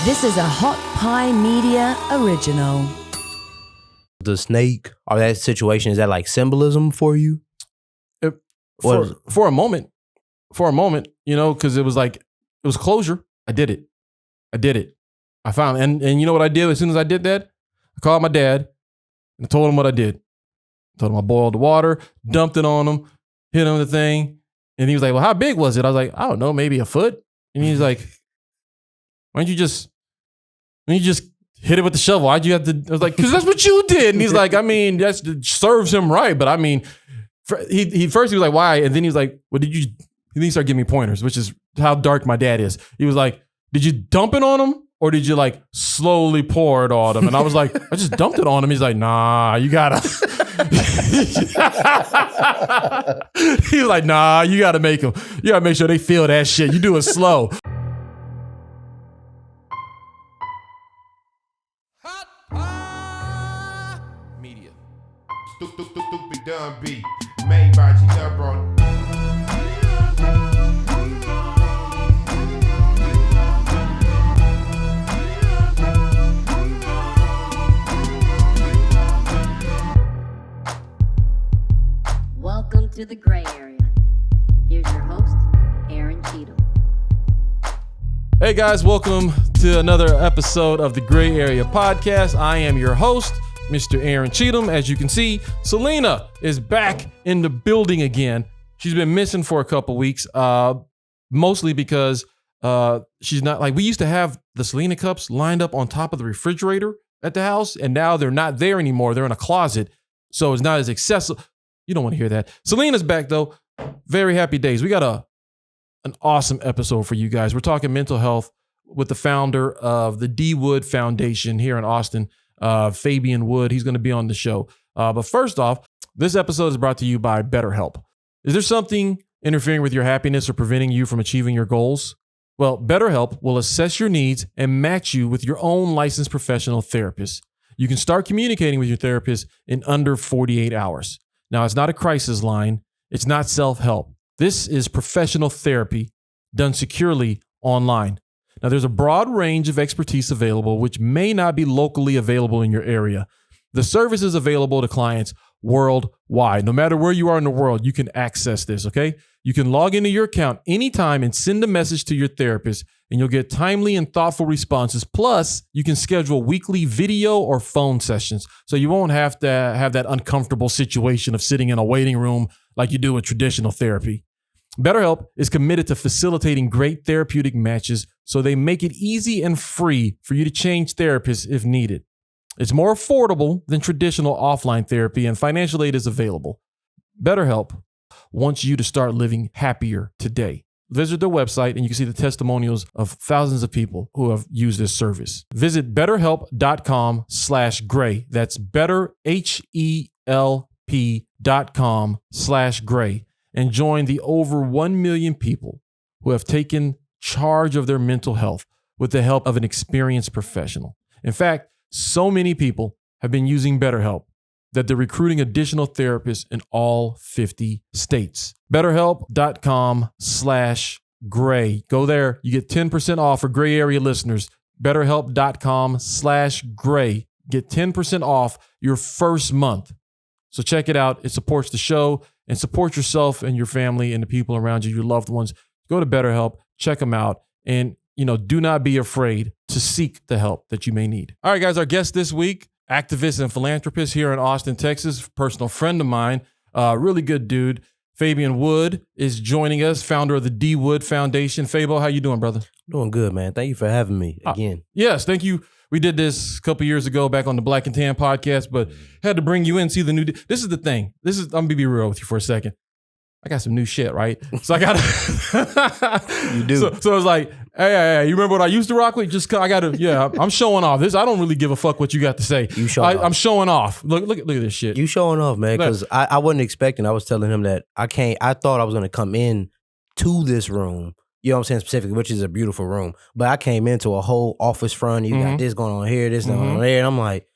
This is a Hot Pie Media original. The snake or that situation, is that like symbolism for you? For a moment, you know, because it was closure. I did it. I found and you know what I did as soon as I did that? I called my dad and I told him what I did. I told him I boiled the water, dumped it on him, hit him with the thing. And he was like, well, how big was it? I was like, I don't know, maybe a foot. And he's like, why don't you just hit it with the shovel? Why'd you have to? I was like, because that's what you did. And he's like, I mean, that serves him right. But I mean, he first was like, why? And then he was like, well, did you? And then he started giving me pointers, which is how dark my dad is. He was like, did you dump it on him? Or did you like slowly pour it on him? And I was like, I just dumped it on him. He's like, nah, you gotta. He was like, nah, you gotta make them. You gotta make sure they feel that shit. You do it slow. Media. Stupid dumb beat made by G-Bro. Welcome to the gray area. Here's your host, Aaron Cheatham. Hey guys, welcome to another episode of the Gray Area Podcast. I am your host, Mr. Aaron Cheatham. As you can see, Selena is back in the building again. She's been missing for a couple weeks, mostly because she's not like, we used to have the Selena cups lined up on top of the refrigerator at the house, and now they're not there anymore. They're in a closet, so it's not as accessible. You don't want to hear that. Selena's back though. Very happy days. We got an awesome episode for you guys. We're talking mental health with the founder of the D Wood Foundation here in Austin, Fabian Wood. He's going to be on the show. But first off, this episode is brought to you by BetterHelp. Is there something interfering with your happiness or preventing you from achieving your goals? Well, BetterHelp will assess your needs and match you with your own licensed professional therapist. You can start communicating with your therapist in under 48 hours. Now, it's not a crisis line. It's not self-help. This is professional therapy done securely online. Now, there's a broad range of expertise available, which may not be locally available in your area. The service is available to clients worldwide. No matter where you are in the world, you can access this, okay? You can log into your account anytime and send a message to your therapist, and you'll get timely and thoughtful responses. Plus, you can schedule weekly video or phone sessions, so you won't have to have that uncomfortable situation of sitting in a waiting room like you do with traditional therapy. BetterHelp is committed to facilitating great therapeutic matches, so they make it easy and free for you to change therapists if needed. It's more affordable than traditional offline therapy, and financial aid is available. BetterHelp wants you to start living happier today. Visit their website and you can see the testimonials of thousands of people who have used this service. Visit betterhelp.com/gray. That's betterhelp.com/gray and join the over 1 million people who have taken charge of their mental health with the help of an experienced professional. In fact, so many people have been using BetterHelp that they're recruiting additional therapists in all 50 states. BetterHelp.com/gray. Go there. You get 10% off for gray area listeners. BetterHelp.com/gray. Get 10% off your first month. So check it out. It supports the show and support yourself and your family and the people around you, your loved ones. Go to BetterHelp, check them out, and do not be afraid to seek the help that you may need. All right, guys, our guest this week, activist and philanthropist here in Austin, Texas, personal friend of mine, really good dude. Fabian Wood is joining us, founder of the D Wood Foundation. Fabo, how you doing, brother? Doing good, man. Thank you for having me again. Yes, thank you. We did this a couple years ago back on the Black and Tan podcast, but had to bring you in, see the new. This is the thing. I'm going to be real with you for a second. I got some new shit, right? So I got to. You do. So I was like, hey, you remember what I used to rock with? I'm showing off. I'm don't really give a fuck what you got to say. I'm showing off. Look at this shit. You showing off, man, because I wasn't expecting. I was telling him that I thought I was going to come in to this room, you know what I'm saying, specifically, which is a beautiful room. But I came into a whole office front. You got this going on here, this going on there. And I'm like,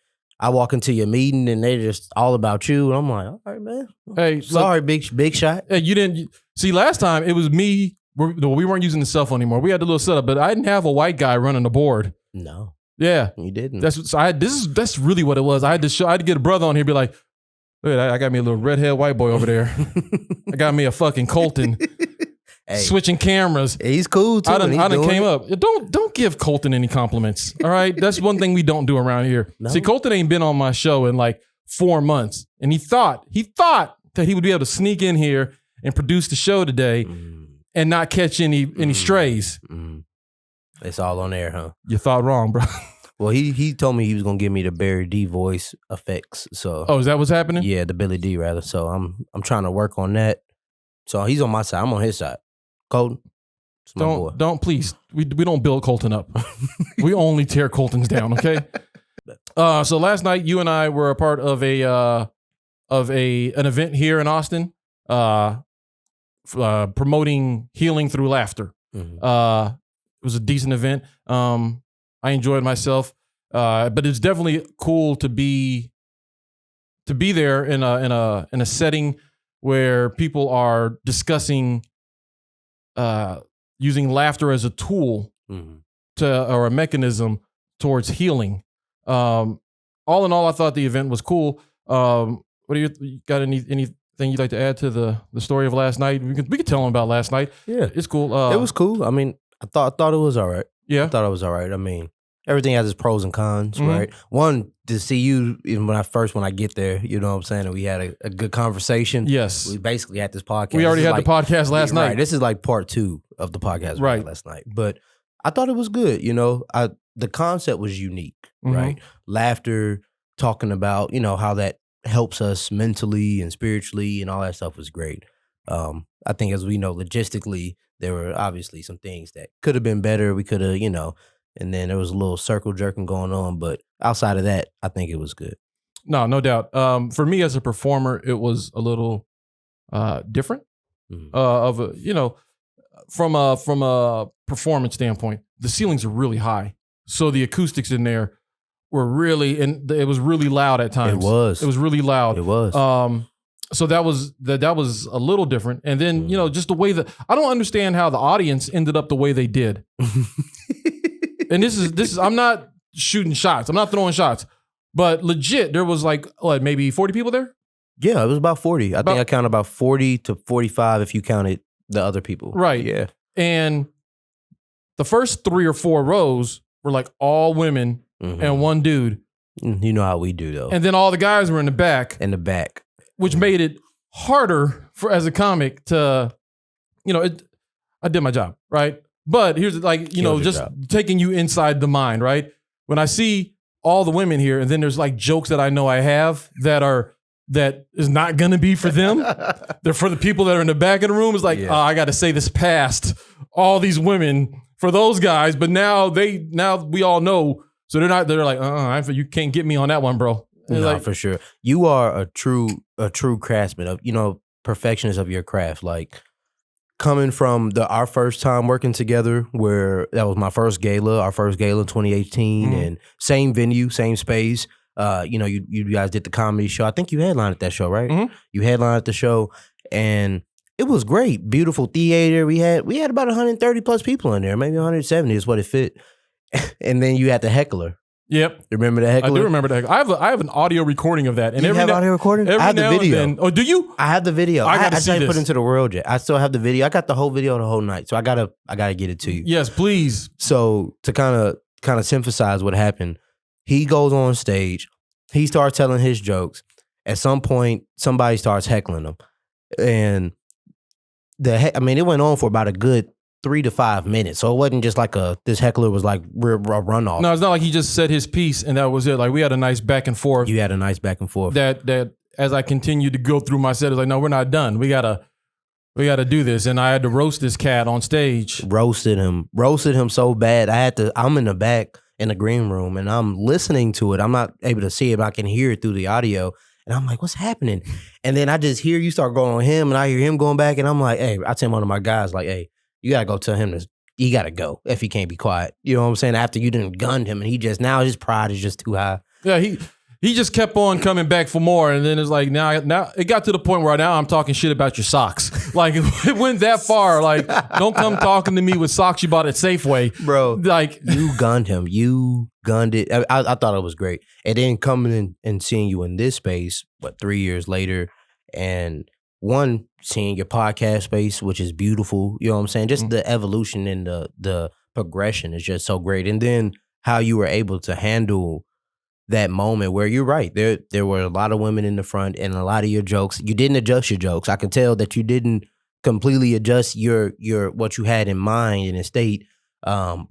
I walk into your meeting and they're just all about you. And I'm like, all right, man. Hey, sorry, big shot. Hey, you didn't see last time. It was me. We weren't using the cell phone anymore. We had the little setup, but I didn't have a white guy running the board. No, Yeah. you didn't. That's really what it was. I had to get a brother on here, be like, "Look, I got me a little redhead white boy over there. I got me a fucking Colton switching cameras. He's cool too. I done came up. Don't give Colton any compliments. All right, that's one thing we don't do around here. No. See, Colton ain't been on my show in like 4 months, and he thought that he would be able to sneak in here and produce the show today and not catch any strays. It's all on air, huh? You thought wrong, bro. Well, he told me he was gonna give me the Barry D voice effects. So Oh, is that what's happening? yeah, the Billy D rather. So I'm trying to work on that. So he's on my side. I'm on his side. Colton, it's my boy. Don't please. We don't build Colton up. We only tear Colton's down. Okay. So last night you and I were a part of an event here in Austin, promoting healing through laughter. Mhm. It was a decent event. I enjoyed myself, but it's definitely cool to be there in a setting where people are discussing using laughter as a tool or a mechanism towards healing. All in all, I thought the event was cool. What do you got? Anything you'd like to add to the story of last night? We could tell them about last night. Yeah, It's cool. it was cool. I mean, I thought it was all right. Yeah. I thought it was all right. I mean, everything has its pros and cons, Mhm. right? One, to see you even when I get there, you know what I'm saying, and we had a good conversation. Yes. We basically had this podcast. We already This is had the podcast last Right. night. This is like part 2 of the podcast Right. last night. But I thought it was good. You know, the concept was unique, Mhm. right? Laughter, talking about, you know, how that helps us mentally and spiritually and all that stuff was great. I think as we know, logistically, there were obviously some things that could have been better. We could have, you know, and then there was a little circle jerking going on. But outside of that, I think it was good. No doubt. For me as a performer, it was a little different. Mhm. From a performance standpoint, the ceilings are really high, so the acoustics in there were really, and it was really loud at times. It was. It was really loud. It was. So that was a little different. And then, you know, just the way that I don't understand how the audience ended up the way they did. And this is I'm not shooting shots. I'm not throwing shots. But legit, there was like maybe 40 people there? Yeah, it was about 40. I think I counted about 40 to 45 if you counted the other people. Right. Yeah. And the first 3 or 4 rows were like all women Mhm. and one dude. You know how we do though. And then all the guys were in the back, In the back. which made it harder for as a comic to, you know, I did my job, right? But here's like, you know, Killed your just job. taking you inside the mind, right? When I see all the women here, and then there's like jokes that I know I have that is not gonna be for them. They're for the people that are in the back of the room. It's like, Yeah. oh, I got to say this past all these women for those guys, but now we all know, so they're like, you can't get me on that one, bro. It's No, like, for sure. You are a true craftsman of, you know, perfectionist of your craft. Like coming from our first time working together, where that was my first gala, our first gala in 2018, and same venue, same space. You know, you guys did the comedy show. I think you headlined at that show, right? Mhm. You headlined at the show, and it was great. Beautiful theater. We had about 130 plus people in there, maybe 170 is what it fit. And then you had the heckler. yep. Remember the I heckler? do remember that. I have an audio recording of that. And You every have now- audio recording? Every I have the now and video. then- oh, do you? I have the video. I gotta I just see haven't put this. into the world yet. I still have the video. I got the whole video the whole night, so I gotta get it to you. Yes, please. So to kind of synthesize what happened, he goes on stage, he starts telling his jokes. At some point, somebody starts heckling him, and it went on for about a good 3 to 5 minutes. So it wasn't just like this heckler was like a runoff. No, it's not like he just said his piece and that was it. Like we had a nice back and forth. You had a nice back and forth. That as I continued to go through my set, it's like, no, we're not done. We gotta do this. And I had to roast this cat on stage. Roasted him so bad. I'm in the back in the green room and I'm listening to it. I'm not able to see it, but I can hear it through the audio. And I'm like, what's happening? And then I just hear you start going on him, and I hear him going back, and I'm like, hey, I tell one of my guys, like, hey, you gotta go tell him this. He gotta go if he can't be quiet. You know what I'm saying? After you didn't gun him, and now his pride is just too high. Yeah, he just kept on coming back for more. And then it's like, now it got to the point where now I'm talking shit about your socks. Like, it went that far. Like, don't come talking to me with socks you bought at Safeway. Bro, like, you gunned him. You gunned it. I thought it was great. And then coming in and seeing you in this space, 3 years later, and seeing your podcast space, which is beautiful. You know what I'm saying? Just the evolution and the progression is just so great. And then how you were able to handle that moment where you're right. There were a lot of women in the front and a lot of your jokes. You didn't adjust your jokes. I can tell that you didn't completely adjust your what you had in mind and in state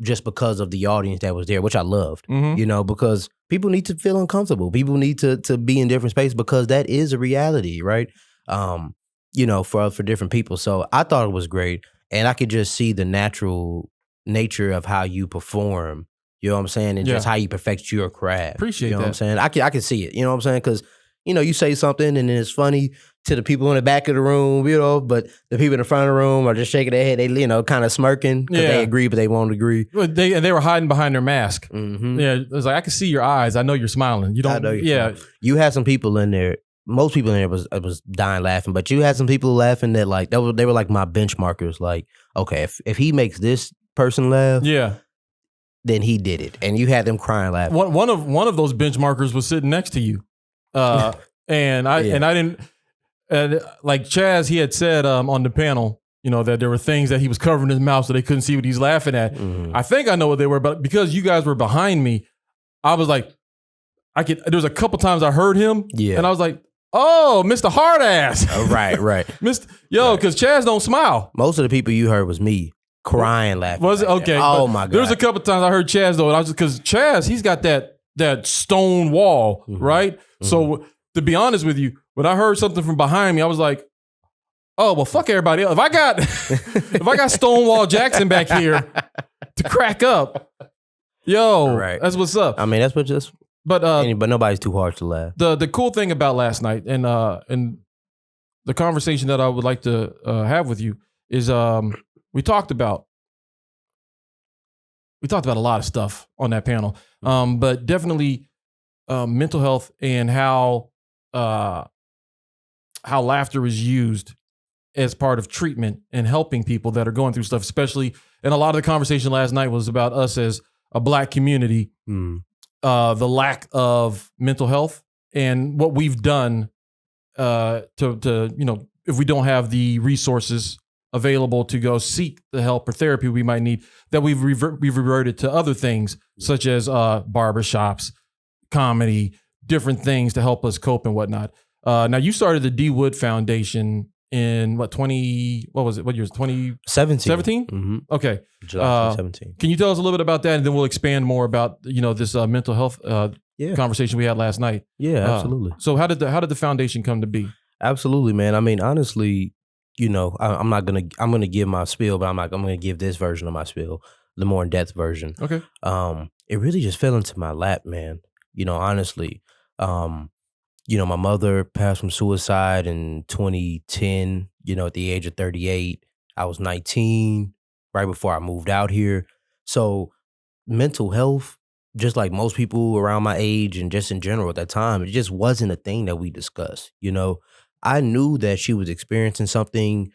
just because of the audience that was there, which I loved. You know, because people need to feel uncomfortable. People need to be in different spaces because that is a reality, right? You know, for different people. So I thought it was great. And I could just see the natural nature of how you perform. You know what I'm saying? And just how you perfect your craft. Appreciate that. You know what I'm saying? I can see it. You know what I'm saying? Because, you know, you say something and then it's funny to the people in the back of the room, you know, but the people in the front of the room are just shaking their head. They, you know, kind of smirking because they agree, but they won't agree. Well, they were hiding behind their mask. Yeah, it was like, I can see your eyes. I know you're smiling. You don't. I know you're smiling. You had some people in there. Most people in there was dying laughing, but you had some people laughing that like they were like my benchmarkers. Like, okay, if he makes this person laugh, then he did it, and you had them crying laughing. One of those benchmarkers was sitting next to you, and I didn't. Like Chaz, he had said on the panel, you know, that there were things that he was covering his mouth so they couldn't see what he's laughing at. I think I know what they were, but because you guys were behind me, I was like, there was a couple times I heard him, and I was like, oh, Mr. Hard Ass. Right. Because Chaz don't smile. Most of the people you heard was me crying, laughing. Was it? Like okay. Oh my God. There was a couple times I heard Chaz though, and I was just, because Chaz, he's got that stone wall, right? So to be honest with you, when I heard something from behind me, I was like, oh, well, fuck everybody else. If I got Stonewall Jackson back here to crack up, that's what's up. I mean, that's what just. But nobody's too hard to laugh. The cool thing about last night and the conversation that I would like to have with you is we talked about a lot of stuff on that panel, but definitely mental health and how laughter is used as part of treatment and helping people that are going through stuff, especially. And a lot of the conversation last night was about us as a Black community. The lack of mental health and what we've done to you know, if we don't have the resources available to go seek the help or therapy we might need, that we've reverted to other things such as barbershops, comedy, different things to help us cope and whatnot. Now you started the D. Wood Foundation in what year was it? 2017? Okay. July 2017. Can you tell us a little bit about that, and then we'll expand more about, you know, this mental health conversation we had last night? Yeah, absolutely. So how did the foundation come to be? Absolutely, man. I mean, honestly, you know, I'm gonna give my spiel, but I'm gonna give this version of my spiel, the more in depth version. Okay. It really just fell into my lap, man. You know, honestly. You know, my mother passed from suicide in 2010, you know, at the age of 38. I was 19, right before I moved out here. So mental health, just like most people around my age and just in general at that time, it just wasn't a thing that we discussed. You know, I knew that she was experiencing something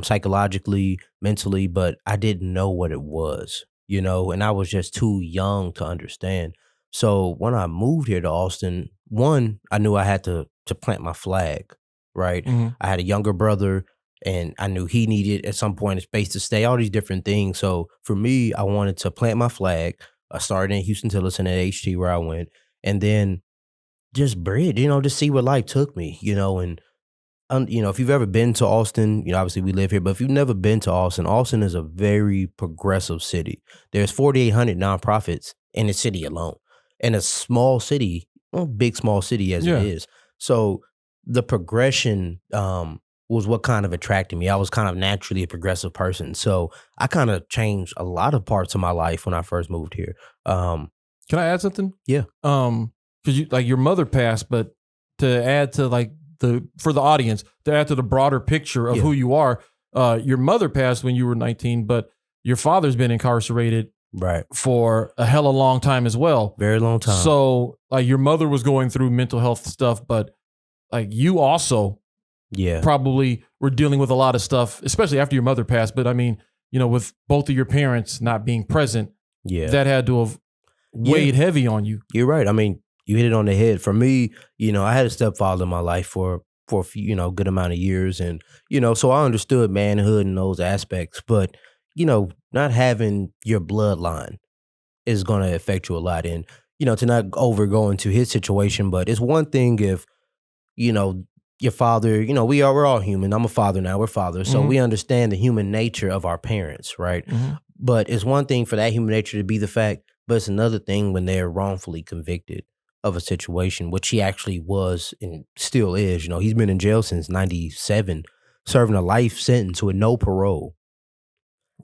psychologically, mentally, but I didn't know what it was, you know, and I was just too young to understand. So when I moved here to Austin, one, I knew I had to plant my flag, right? I had a younger brother, and I knew he needed at some point a space to stay, all these different things. So for me, I wanted to plant my flag. I started in Houston-Tillotson at HT where I went, and then just bridge, you know, just see where life took me, you know, and you know, if you've ever been to Austin, you know, obviously we live here, but if you've never been to Austin, Austin is a very progressive city. There's 4,800 nonprofits in the city alone. In a small city, well, big small city as it is. So the progression was what kind of attracted me. I was kind of naturally a progressive person. So I kind of changed a lot of parts of my life when I first moved here. Can I add something? Yeah. Because you, like, your mother passed, but to add to like for the audience, to add to the broader picture of who you are, your mother passed when you were 19, but your father's been incarcerated Right. for a hella long time as well. Very long time. So like your mother was going through mental health stuff, but like you also yeah. probably were dealing with a lot of stuff, especially after your mother passed. But I mean, with both of your parents not being present, that had to have weighed heavy on you. You're right. I mean, you hit it on the head. For me, I had a stepfather in my life for a few, good amount of years. And, so I understood manhood in those aspects. But, not having your bloodline is going to affect you a lot. And, to not go into his situation, but it's one thing if, your father, we're all human. I'm a father now. We're fathers. So we understand the human nature of our parents, right? But it's one thing for that human nature to be the fact, but it's another thing when they're wrongfully convicted of a situation, which he actually was and still is. He's been in jail since 97, serving a life sentence with no parole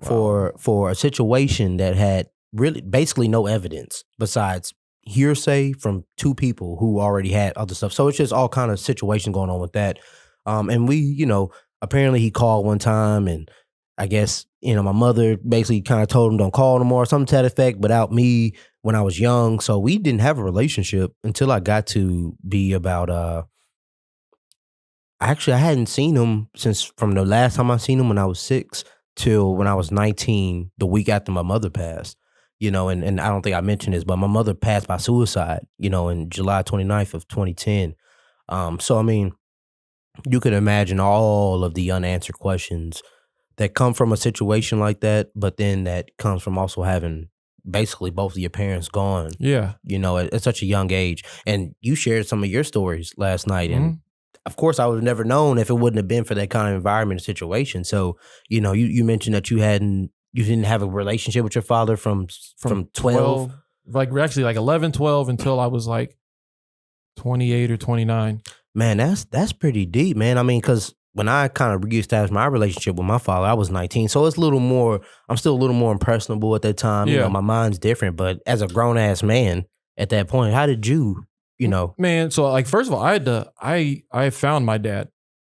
for a situation that had really basically no evidence besides hearsay from two people who already had other stuff. So it's just all kind of situation going on with that. And we, apparently he called one time and I guess, my mother basically kind of told him don't call no more, something to that effect, without me when I was young. So we didn't have a relationship until I got to be about, actually I hadn't seen him since from the last time I seen him when I was 6 till when I was 19, the week after my mother passed. And I don't think I mentioned this, but my mother passed by suicide, in July 29th of 2010. So, I mean, you can imagine all of the unanswered questions that come from a situation like that, but then that comes from also having basically both of your parents gone. Yeah. At such a young age. And you shared some of your stories last night. And of course, I would have never known if it wouldn't have been for that kind of environment and situation. So, you mentioned that you didn't have a relationship with your father from 12? Like actually like 11, 12 until I was like 28 or 29. Man, that's pretty deep, man. I mean, because when I kind of reestablished my relationship with my father, I was 19. So it's I'm still a little more impressionable at that time. Yeah. My mind's different. But as a grown ass man at that point, how did you? Man, so like first of all, I found my dad.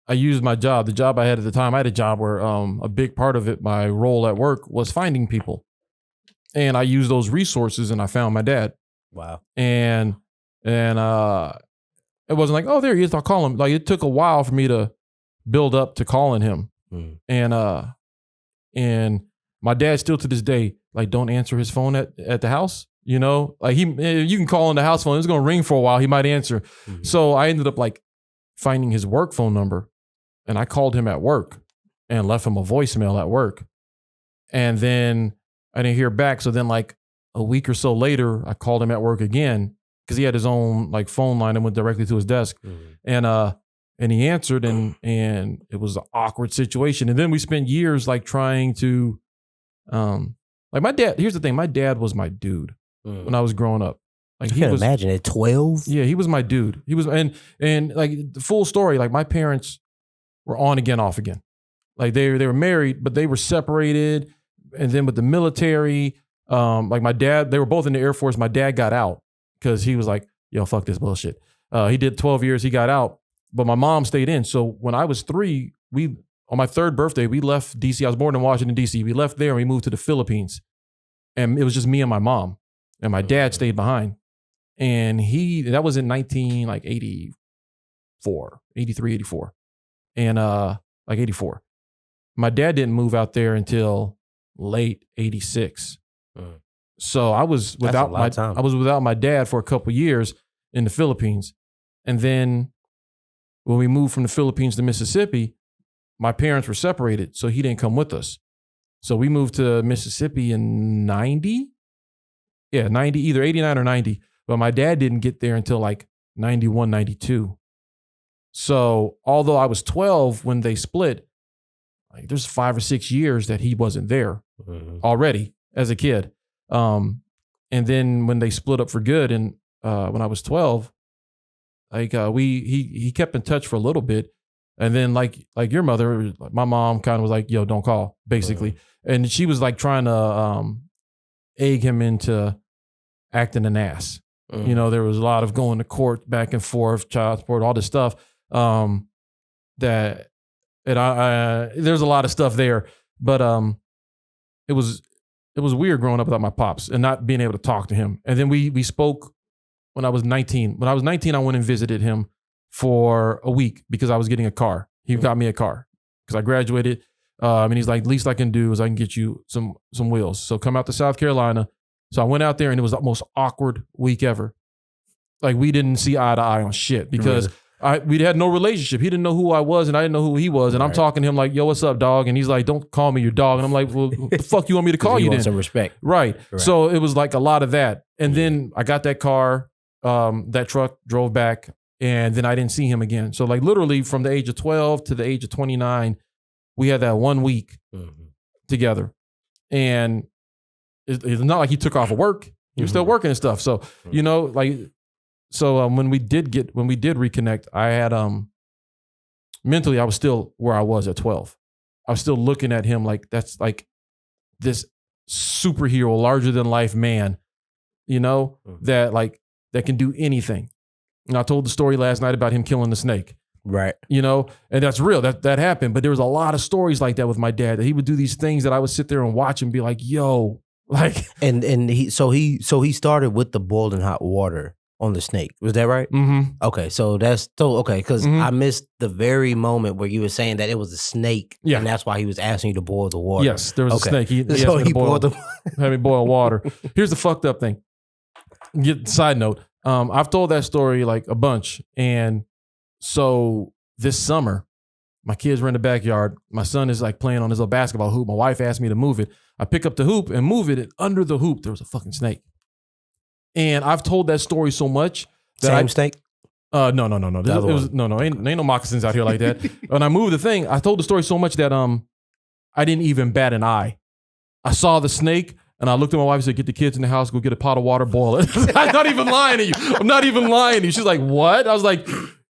I used my job. The job I had at the time, I had a job where a big part of it, my role at work, was finding people. And I used those resources and I found my dad. Wow. And it wasn't like, oh, there he is, I'll call him. Like it took a while for me to build up to calling him. And my dad still to this day, like don't answer his phone at the house. Like you can call on the house phone. It's going to ring for a while. He might answer. So I ended up like finding his work phone number and I called him at work and left him a voicemail at work. And then I didn't hear back. So then like a week or so later, I called him at work again because he had his own like phone line and went directly to his desk. And he answered and it was an awkward situation. And then we spent years like trying to, like my dad, here's the thing. My dad was my dude when I was growing up. Like I can't imagine at 12. Yeah, he was my dude. He was, and like the full story, like my parents were on again, off again. Like they were married, but they were separated. And then with the military, like my dad, they were both in the Air Force. My dad got out because he was like, yo, fuck this bullshit. He did 12 years, he got out, but my mom stayed in. So when I was 3, on my 3rd birthday, we left DC. I was born in Washington, DC. We left there and we moved to the Philippines. And it was just me and my mom. And my dad stayed behind. And that was in 84, 83, 84. And like 84. My dad didn't move out there until late 86. So I was without my dad for a couple years in the Philippines. And then when we moved from the Philippines to Mississippi, my parents were separated, so he didn't come with us. So we moved to Mississippi in 90. Yeah, 90, either 89 or 90. But my dad didn't get there until like 91, 92. So although I was 12 when they split, like there's 5 or 6 years that he wasn't there already as a kid. And then when they split up for good, and when I was 12, like he kept in touch for a little bit. And then like your mother, my mom kind of was like, yo, don't call, basically. And she was like trying to egg him into acting an ass. There was a lot of going to court back and forth, child support, all this stuff. There's a lot of stuff there, but it was weird growing up without my pops and not being able to talk to him. And then we spoke when I was 19. When I was 19, I went and visited him for a week because I was getting a car. He got me a car because I graduated. And he's like, least I can do is I can get you some wheels. So come out to South Carolina. So I went out there and it was the most awkward week ever. Like we didn't see eye to eye on shit because we had no relationship. He didn't know who I was and I didn't know who he was. And I'm talking to him like, yo, what's up, dog? And he's like, don't call me your dog. And I'm like, well, what the fuck you want me to call you then? Some respect. Right. So it was like a lot of that. And then I got that car, that truck, drove back, and then I didn't see him again. So like literally from the age of 12 to the age of 29, we had that 1 week together. And it's not like he took off of work. He was still working and stuff. So, you know, like, so when we did reconnect, I had, mentally, I was still where I was at 12. I was still looking at him like that's like this superhero, larger than life man, you know, that can do anything. And I told the story last night about him killing the snake. Right. You know, and that's real. That happened. But there was a lot of stories like that with my dad, that he would do these things that I would sit there and watch and be like, yo, like. And he started with the boiling hot water on the snake. Was that right? Mm-hmm. Okay. So okay. Because I missed the very moment where you were saying that it was a snake. Yeah. And that's why he was asking you to boil the water. Yes. There was a snake. He so asked me he to had me boil water. Here's the fucked up thing. Side note. I've told that story like a bunch. And so this summer, my kids were in the backyard. My son is like playing on his little basketball hoop. My wife asked me to move it. I pick up the hoop and move it. And under the hoop, there was a fucking snake. And I've told that story so much that Same snake? No. Ain't no moccasins out here like that. When I moved the thing, I told the story so much that I didn't even bat an eye. I saw the snake and I looked at my wife and said, get the kids in the house, go get a pot of water, boil it. I'm not even lying to you. I'm not even lying to you. She's like, what? I was like,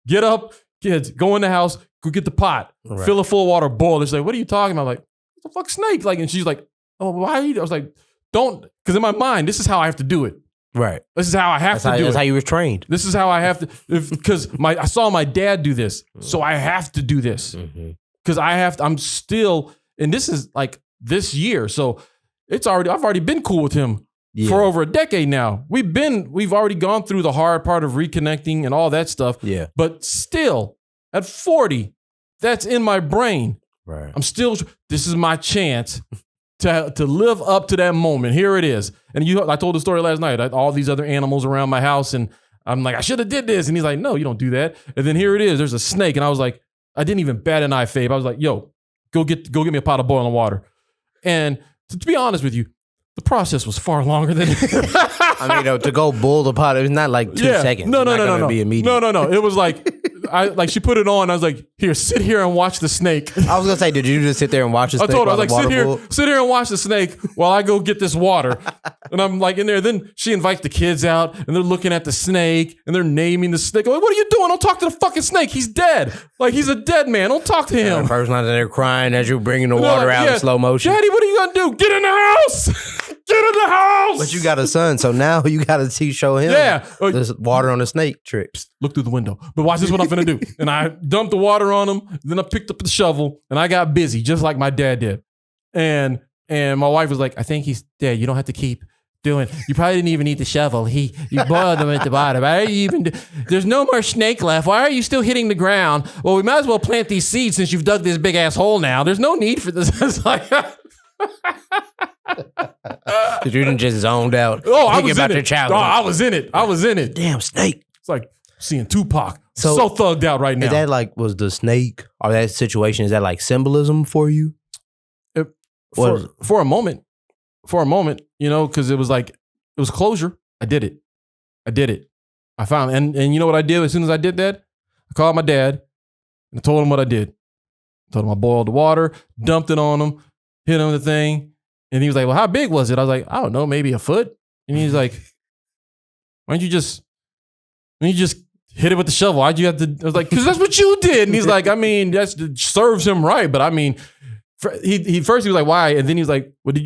get up, kids, go in the house, go get the pot, fill it full of water, boil it. She's like, what are you talking about? I'm like, it's a fuck snake. Like, and she's like, oh, why are you? I was like, don't, because in my mind, this is how I have to do it. Right. This is how I have to do it. That's how you were trained. This is how I have to, because I saw my dad do this, so I have to do this. Because I'm still, and this is like this year, so I've already been cool with him for over a decade now. We've already gone through the hard part of reconnecting and all that stuff. Yeah. But still, at 40, that's in my brain. Right. This is my chance to live up to that moment. Here it is. And I told the story last night. All these other animals around my house, and I'm like, I should have did this. And he's like, no, you don't do that. And then here it is. There's a snake. And I was like, I didn't even bat an eye, Fabe. I was like, yo, go get me a pot of boiling water. And to be honest with you, the process was far longer than I mean, to go boil the pot, it was not like 2 seconds. No. Be immediate. No. It was like, she put it on. I was like, here, sit here and watch the snake. I was gonna say, did you just sit there and watch the snake? I told her, I was like, sit here and watch the snake while I go get this water. And I'm like in there. Then she invites the kids out and they're looking at the snake and they're naming the snake. I'm like, what are you doing? Don't talk to the fucking snake. He's dead. Like, he's a dead man. Don't talk to him. The person out there crying as you're bringing the water out in slow motion. Daddy, what are you gonna do? Get in the house. Get in the house. But you got a son, so now you got to show him this water on the snake tricks. Look through the window. But watch this, what I'm finna do. And I dumped the water on him. Then I picked up the shovel and I got busy, just like my dad did. And my wife was like, I think he's dead. You don't have to keep doing. You probably didn't even need the shovel. You boiled them at the bottom. Why are you even? There's no more snake left. Why are you still hitting the ground? Well, we might as well plant these seeds since you've dug this big ass hole now. There's no need for this. It's like. Because you didn't just zoned out. Oh, I was in it. I was in it. Damn snake. It's like seeing Tupac. So thugged out right now. Is that like, was the snake or that situation, is that like symbolism for you? For a moment, you know, because it was closure. I did it. I found, and you know what I did as soon as I did that? I called my dad and I told him what I did. I told him I boiled the water, dumped it on him, hit him with the thing. And he was like, well, how big was it? I was like, I don't know, maybe a foot. And he's like, why don't you just hit it with the shovel? Why'd you have to? I was like, because that's what you did. And he's like, I mean, that serves him right. But I mean, he was like, why? And then he was like, well, then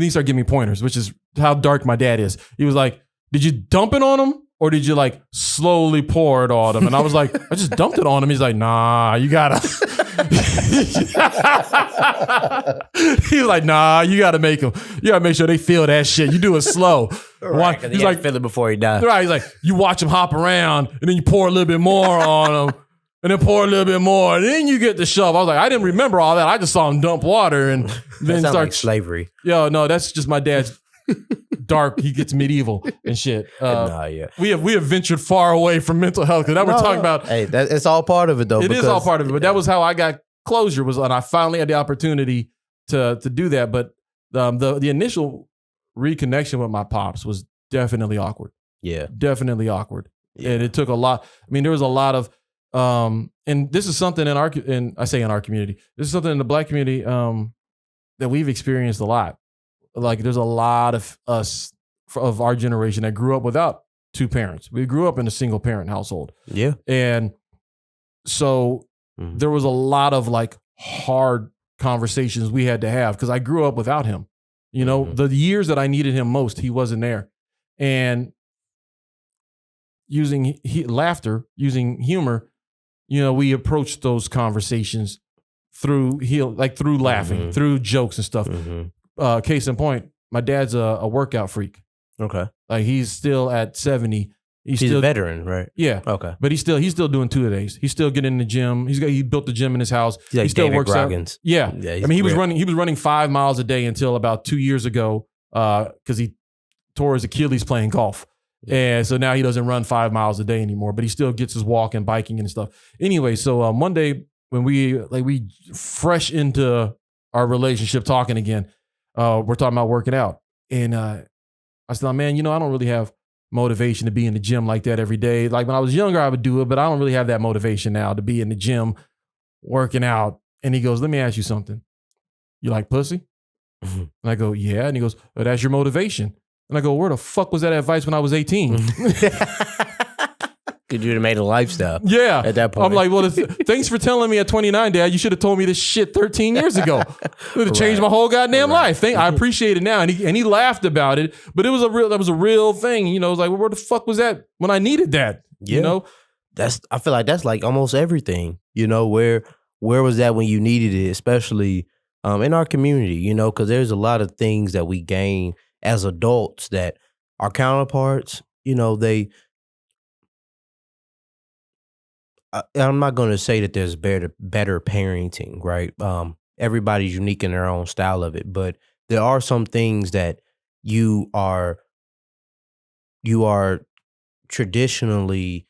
he started giving me pointers, which is how dark my dad is. He was like, did you dump it on him? Or did you like slowly pour it on him? And I was like, I just dumped it on him. He's like, nah, you gotta He's like, nah, you got to make them. You got to make sure they feel that shit. You do it slow. Right, he's like, feel it before he dies. Right. He's like, you watch him hop around, and then you pour a little bit more on him, and then pour a little bit more, and then you get the shove. I was like, I didn't remember all that. I just saw him dump water and then start like slavery. Yo, no, that's just my dad's dark. He gets medieval and shit. Yeah. We have ventured far away from mental health because that we're talking about. Hey, it's all part of it though. It is all part of it, but that was how I got closure. And I finally had the opportunity to do that. But the initial reconnection with my pops was definitely awkward. Yeah, definitely awkward, yeah. And it took a lot. I mean, there was a lot of, and this is something in our community. This is something in the Black community that we've experienced a lot. Like there's a lot of us of our generation that grew up without two parents. We grew up in a single parent household. Yeah. And so there was a lot of like hard conversations we had to have because I grew up without him. You know, the years that I needed him most, he wasn't there. And using laughter, using humor, you know, we approached those conversations through laughing, through jokes and stuff. Case in point, my dad's a workout freak. Okay. Like he's still at 70. He's still a veteran, right? Yeah. Okay. But he's still doing 2-a-days. He's still getting in the gym. He built the gym in his house. He's like he still David works Goggins. out. Yeah. I mean, he was running 5 miles a day until about 2 years ago because he tore his Achilles playing golf. And so now he doesn't run 5 miles a day anymore, but he still gets his walking, biking and stuff. Anyway, so one day when we fresh into our relationship talking again, we're talking about working out. And I said, man, you know, I don't really have motivation to be in the gym like that every day. Like when I was younger, I would do it, but I don't really have that motivation now to be in the gym working out. And he goes, let me ask you something. You like pussy? And I go, yeah. And he goes, oh, that's your motivation. And I go, where the fuck was that advice when I was 18? Could you have made a lifestyle? Yeah. At that point. I'm like, well, thanks for telling me at 29, Dad. You should have told me this shit 13 years ago. It would have changed my whole goddamn life. I appreciate it now. And he laughed about it, but that was a real thing. You know, it was like, well, where the fuck was that when I needed that? Yeah. You know? I feel like that's like almost everything, you know, where was that when you needed it, especially in our community, you know, because there's a lot of things that we gain as adults that our counterparts, you know, I'm not going to say that there's better parenting, right? Everybody's unique in their own style of it, but there are some things that you are traditionally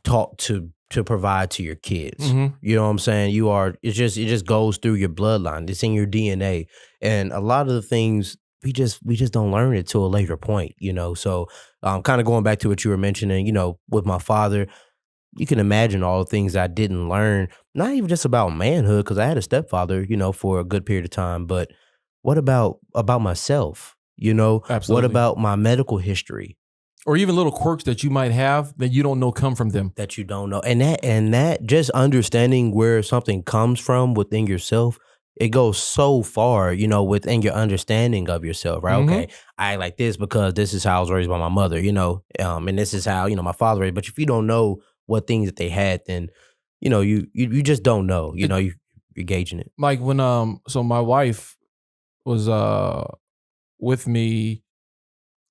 taught to provide to your kids. You know what I'm saying? It just goes through your bloodline. It's in your DNA. And a lot of the things we just don't learn it till a later point, you know? So kind of going back to what you were mentioning, you know, with my father, you can imagine all the things I didn't learn, not even just about manhood, because I had a stepfather, you know, for a good period of time. But what about myself? You know, Absolutely. What about my medical history? Or even little quirks that you might have that you don't know come from them. That you don't know. And that just understanding where something comes from within yourself, it goes so far, you know, within your understanding of yourself, right? Okay, I act like this because this is how I was raised by my mother, you know, and this is how, you know, my father raised. But if you don't know what things that they had, then, you know, you just don't know, you know, you're gauging it. Like when, so my wife was with me,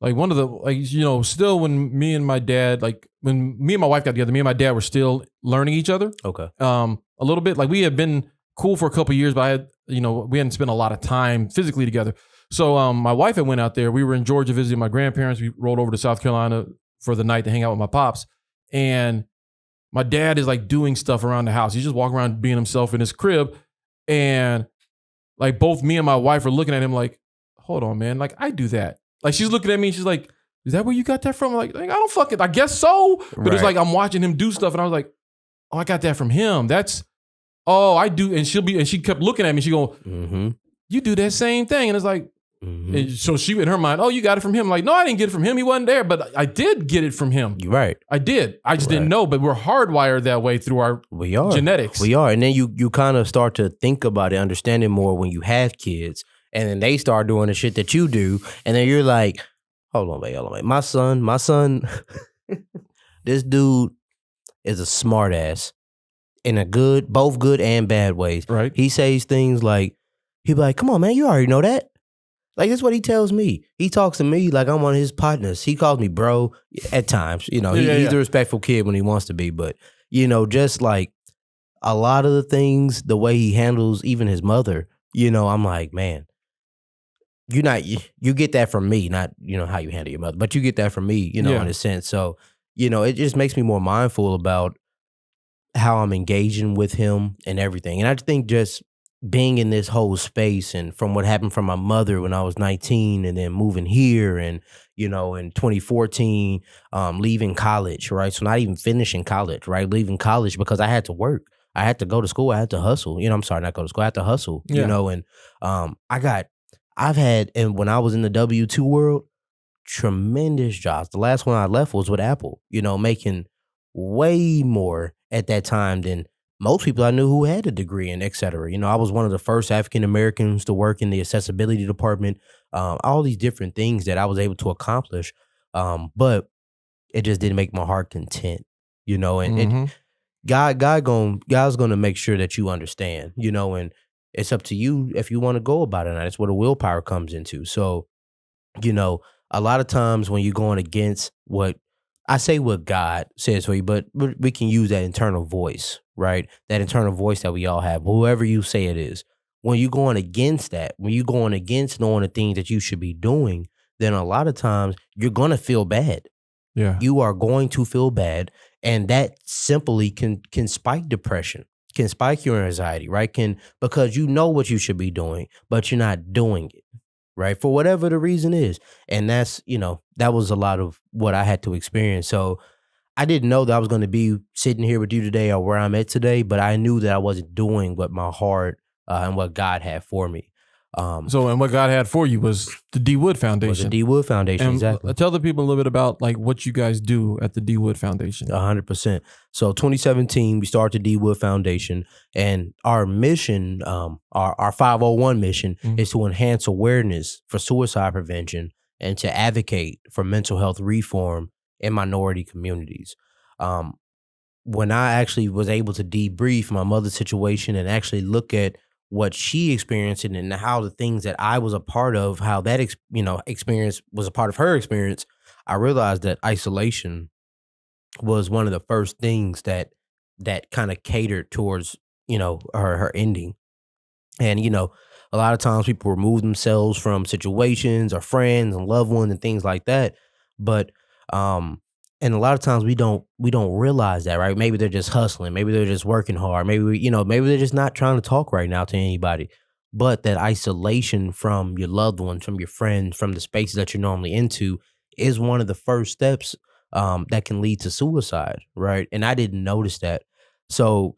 like one of the, like, you know, still when me and my dad, like when me and my wife got together, me and my dad were still learning each other. Okay. A little bit, like we had been cool for a couple of years, but we hadn't spent a lot of time physically together. So my wife had went out there. We were in Georgia visiting my grandparents. We rolled over to South Carolina for the night to hang out with my pops. And my dad is like doing stuff around the house. He's just walking around being himself in his crib. And like both me and my wife are looking at him like, hold on, man. Like I do that. Like she's looking at me and she's like, is that where you got that from? Like I don't fucking, I guess so. But it's like I'm watching him do stuff and I was like, oh, I got that from him. I do. And she kept looking at me. She go, you do that same thing. And it's like, and so she, in her mind, oh, you got it from him. Like, no, I didn't get it from him. He wasn't there, but I did get it from him. You're right. I did. I just didn't know, but we're hardwired that way through our genetics. We are. And then you kind of start to think about it, understand it more when you have kids. And then they start doing the shit that you do. And then you're like, hold on, wait. My son, this dude is a smart ass. in both good and bad ways. Right. He says things like, he'll be like, come on, man, you already know that. Like, that's what he tells me. He talks to me like I'm one of his partners. He calls me bro at times. You know, he's a respectful kid when he wants to be. But, you know, just like a lot of the things, the way he handles even his mother, you know, I'm like, man, you get that from me, not, you know, how you handle your mother. But you get that from me, you know, in a sense. So, you know, it just makes me more mindful about how I'm engaging with him and everything. And I think just being in this whole space and from what happened from my mother when I was 19 and then moving here and, you know, in 2014, leaving college, right? So not even finishing college, right? Leaving college because I had to work. I had to go to school. I had to hustle. You know, I'm sorry, not go to school. I had to hustle, you know, and I've had, and when I was in the W-2 world, tremendous jobs. The last one I left was with Apple, you know, making way more at that time than most people I knew who had a degree and et cetera. You know, I was one of the first African Americans to work in the accessibility department, all these different things that I was able to accomplish. But it just didn't make my heart content, you know, and God's gonna make sure that you understand, you know, and it's up to you if you want to go about it. And that's where the willpower comes into. So, you know, a lot of times when you're going against what God says for you, but we can use that internal voice, right? That internal voice that we all have, whoever you say it is. When you're going against that, when you're going against knowing the things that you should be doing, then a lot of times you're going to feel bad. Yeah. You are going to feel bad. And that simply can spike depression, can spike your anxiety, right? Because you know what you should be doing, but you're not doing it. Right. For whatever the reason is. And that's, you know, that was a lot of what I had to experience. So I didn't know that I was going to be sitting here with you today or where I'm at today, but I knew that I wasn't doing what my heart and what God had for me. And what God had for you was the D Wood Foundation. Was the D Wood Foundation, and exactly. Tell the people a little bit about like what you guys do at the D Wood Foundation. 100%. So 2017, we started the D Wood Foundation, and our mission, our 501 mission, is to enhance awareness for suicide prevention and to advocate for mental health reform in minority communities. When I actually was able to debrief my mother's situation and actually look at what she experienced and how the things that I was a part of, how that experience was a part of her experience, I realized that isolation was one of the first things that kind of catered towards, you know, her ending. And, you know, a lot of times people remove themselves from situations or friends and loved ones and things like that. But and a lot of times we don't realize that, right? Maybe they're just hustling. Maybe they're just working hard. Maybe they're just not trying to talk right now to anybody. But that isolation from your loved ones, from your friends, from the spaces that you're normally into is one of the first steps that can lead to suicide, right? And I didn't notice that. So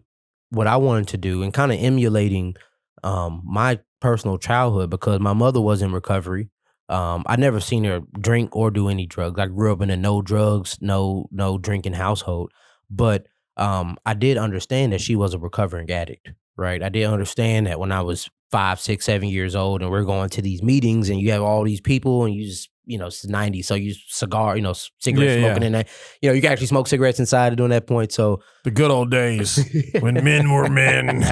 what I wanted to do, and kind of emulating my personal childhood, because my mother was in recovery. I never seen her drink or do any drugs. I grew up in a no drugs, no drinking household. But I did understand that she was a recovering addict, right? I did understand that when I was 5, 6, 7 years old and we're going to these meetings and you have all these people and you just, you know, it's the 90s. So you cigarette smoking in that, you know, you can actually smoke cigarettes inside during that point. So the good old days when men were men.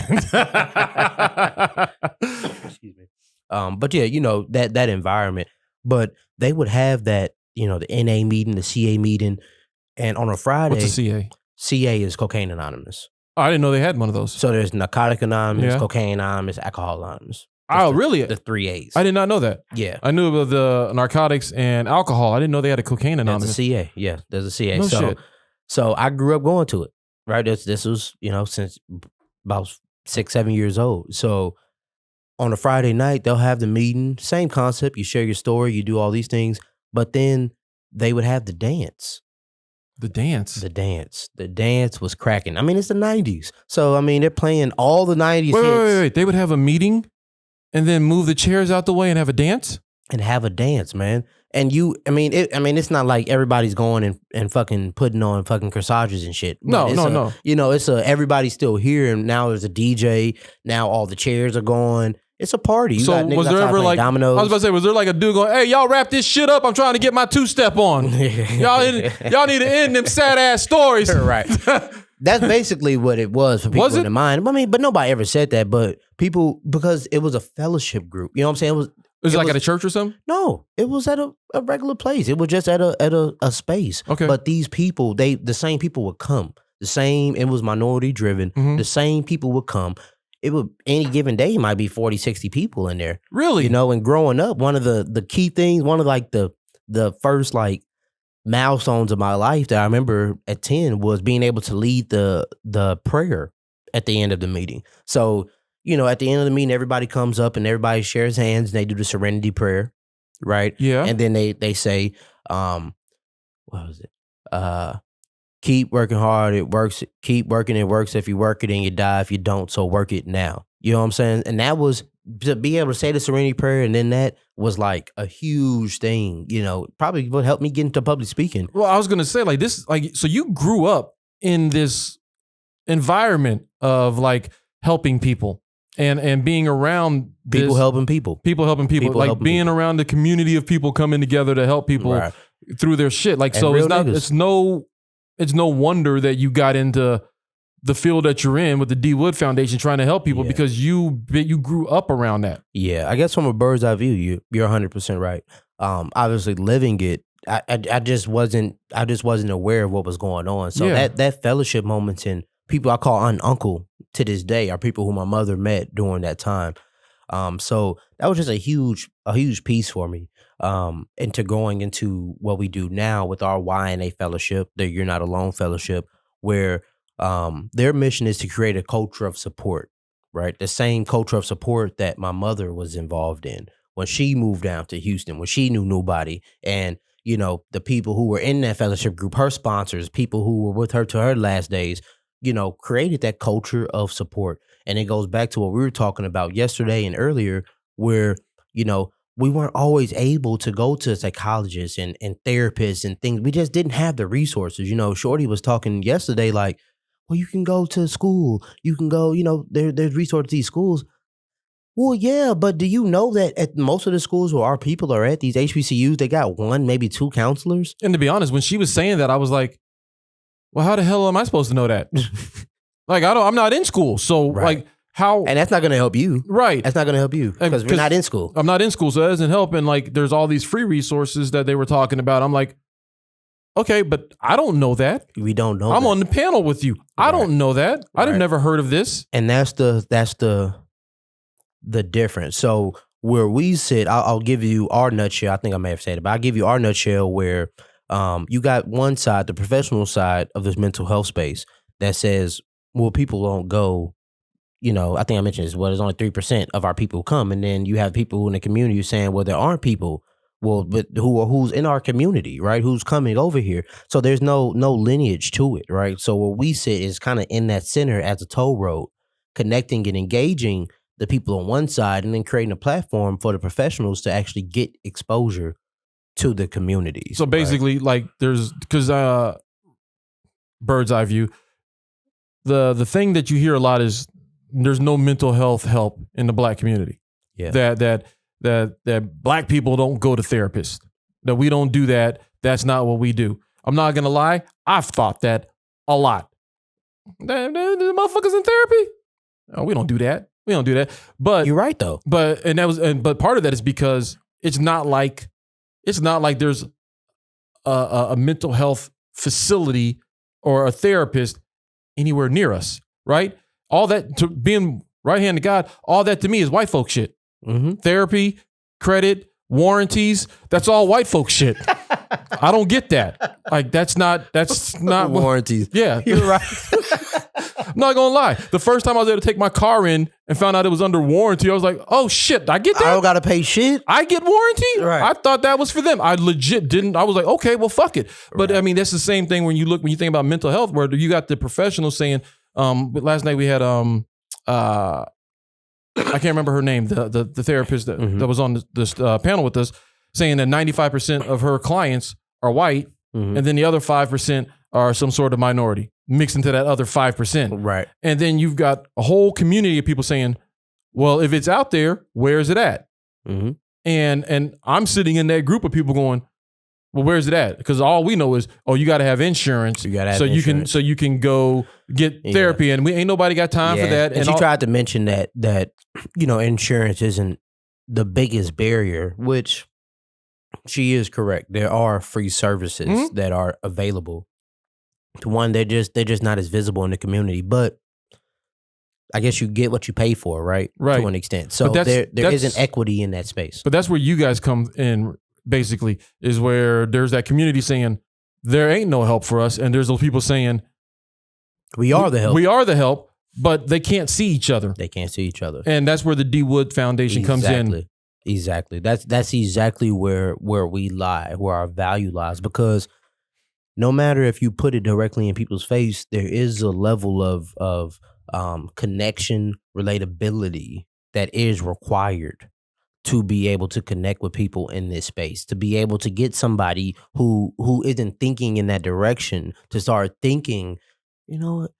Excuse me. But yeah, you know, that environment, but they would have that, you know, the NA meeting, the CA meeting. And on a Friday, What's a CA? CA is Cocaine Anonymous. Oh, I didn't know they had one of those. So there's Narcotic Anonymous, Cocaine Anonymous, Alcohol Anonymous. Oh, really? The 3 A's. I did not know that. Yeah. I knew about the narcotics and alcohol. I didn't know they had a Cocaine Anonymous. There's a CA. Yeah, there's a CA. No shit. So I grew up going to it, right? This was, you know, since about 6, 7 years old. So on a Friday night, they'll have the meeting, same concept. You share your story, you do all these things, but then they would have the dance. The dance? The dance was cracking. I mean, it's the 90s. So, I mean, they're playing all the 90s hits. Wait. They would have a meeting and then move the chairs out the way and have a dance? And have a dance, man. And it's not like everybody's going and fucking putting on fucking corsages and shit. No. You know, everybody's still here, and now there's a DJ. Now all the chairs are gone. It's a party. So was there ever like dominoes. I was about to say, was there like a dude going, "Hey, y'all wrap this shit up. I'm trying to get my 2-step on. y'all need to end them sad ass stories." Right. That's basically what it was for people Was it? in the mind. I mean, but nobody ever said that. But people, because it was a fellowship group. You know what I'm saying? Was it like at a church or something? No, it was at a regular place. It was just at a space. Okay. But these people, the same people would come. It was minority driven. Mhm. The same people would come. It would, any given day, might be 40, 60 people in there. Really? You know, and growing up, one of the key things, one of like the first like milestones of my life that I remember at 10 was being able to lead the prayer at the end of the meeting. So, you know, at the end of the meeting, everybody comes up and everybody shares hands and they do the Serenity Prayer, right? Yeah. And then they say, what was it? Keep working hard, it works. Keep working, it works. If you work it and you die, if you don't, so work it now. You know what I'm saying? And that was, to be able to say the Serenity Prayer, and then that was like a huge thing, you know, probably would help me get into public speaking. Well, I was going to say like this, like, so you grew up in this environment of like helping people and being around People helping people. People helping people, People like helping being people. around the community of people coming together to help people Right. through their shit. Like, And so real niggas. it's no wonder that you got into the field that you're in with the D Wood Foundation trying to help people Yeah. because you grew up around that. Yeah, I guess from a bird's eye view, you're 100% right. Obviously, living it, I just wasn't aware of what was going on. So Yeah. that fellowship moments and people I call uncle to this day are people who my mother met during that time. So that was just a huge piece for me. Into going into what we do now with our YNA fellowship, the You're Not Alone fellowship, where their mission is to create a culture of support, right? The same culture of support that my mother was involved in when she moved down to Houston, when she knew nobody. And, you know, the people who were in that fellowship group, her sponsors, people who were with her to her last days, you know, created that culture of support. And it goes back to what we were talking about yesterday and earlier, where, you know, we weren't always able to go to psychologists and therapists and things. We just didn't have the resources. You know, Shorty was talking yesterday like, well, you can go to school. You can go, you know, there's resources to these schools. Well, yeah, but do you know that at most of the schools where our people are at, these HBCUs, they got one, maybe two counselors? And to be honest, when she was saying that, I was like, well, how the hell am I supposed to know that? Like, I'm not in school. So Right. like how, And that's not going to help you. right. That's not going to help you because we're 'cause not in school. I'm not in school, so that doesn't help. And like, there's all these free resources that they were talking about. I'm like, okay, but I don't know that. We don't know. I'm that. on the panel with you. I Right. don't know that. I've Right. never heard of this. And that's the difference. So where we sit, I'll give you our nutshell. I think I may have said it, but I'll give you our nutshell where you got one side, the professional side of this mental health space that says, well, people don't go, you know, I think I mentioned this, well, there's only 3% of our people who come. And then you have people in the community saying, well, there aren't people, well, but who's in our community, right? Who's coming over here. So there's no lineage to it, right? So where we sit is kind of in that center as a toll road, connecting and engaging the people on one side and then creating a platform for the professionals to actually get exposure to the communities. So right? basically, like, there's because bird's eye view. The thing that you hear a lot is there's no mental health help in the Black community. Yeah. That Black people don't go to therapists. That we don't do that. That's not what we do. I'm not gonna lie. I've thought that a lot. The motherfuckers in therapy? Oh, we don't do that. We don't do that. But You're right though. But part of that is because it's not like there's a mental health facility or a therapist anywhere near us, right? All that, to being right hand to God, all that to me is white folk shit. Mm-hmm. Therapy, credit, warranties, that's all white folk shit. I don't get that. Like that's not what, Warranties. yeah. You're right. I'm not gonna lie. The first time I was able to take my car in and found out it was under warranty, I was like, oh shit, I get that? I don't gotta pay shit. I get warranty? Right. I thought that was for them. I legit didn't. I was like, okay, well, fuck it. But I mean, that's the same thing when you think about mental health, where you got the professionals saying, but last night we had, I can't remember her name, the therapist that was on this panel with us, saying that 95% of her clients are white, and then the other 5% are some sort of minority mixed into that other 5%. Right. And then you've got a whole community of people saying, well, if it's out there, where is it at? Mm-hmm. And I'm sitting in that group of people going, Well, where's it at? Because all we know is, you got to have insurance. You gotta have so insurance. you can go get therapy, and we ain't nobody got time for that. And she tried to mention that insurance isn't the biggest barrier, which she is correct. There are free services that are available. One, they're just not as visible in the community, but I guess you get what you pay for, right? Right. To an extent. So But there that's- isn't equity in that space. But that's where you guys come in, basically, is where there's that community saying, there ain't no help for us. And there's those people saying, We are the help. We are the help, but they can't see each other. They can't see each other. And that's where the D. Wood Foundation comes in. Exactly. That's exactly where we lie, where our value lies. Because no matter if you put it directly in people's face, there is a level of connection, relatability that is required to be able to connect with people in this space, to be able to get somebody who isn't thinking in that direction to start thinking, you know what,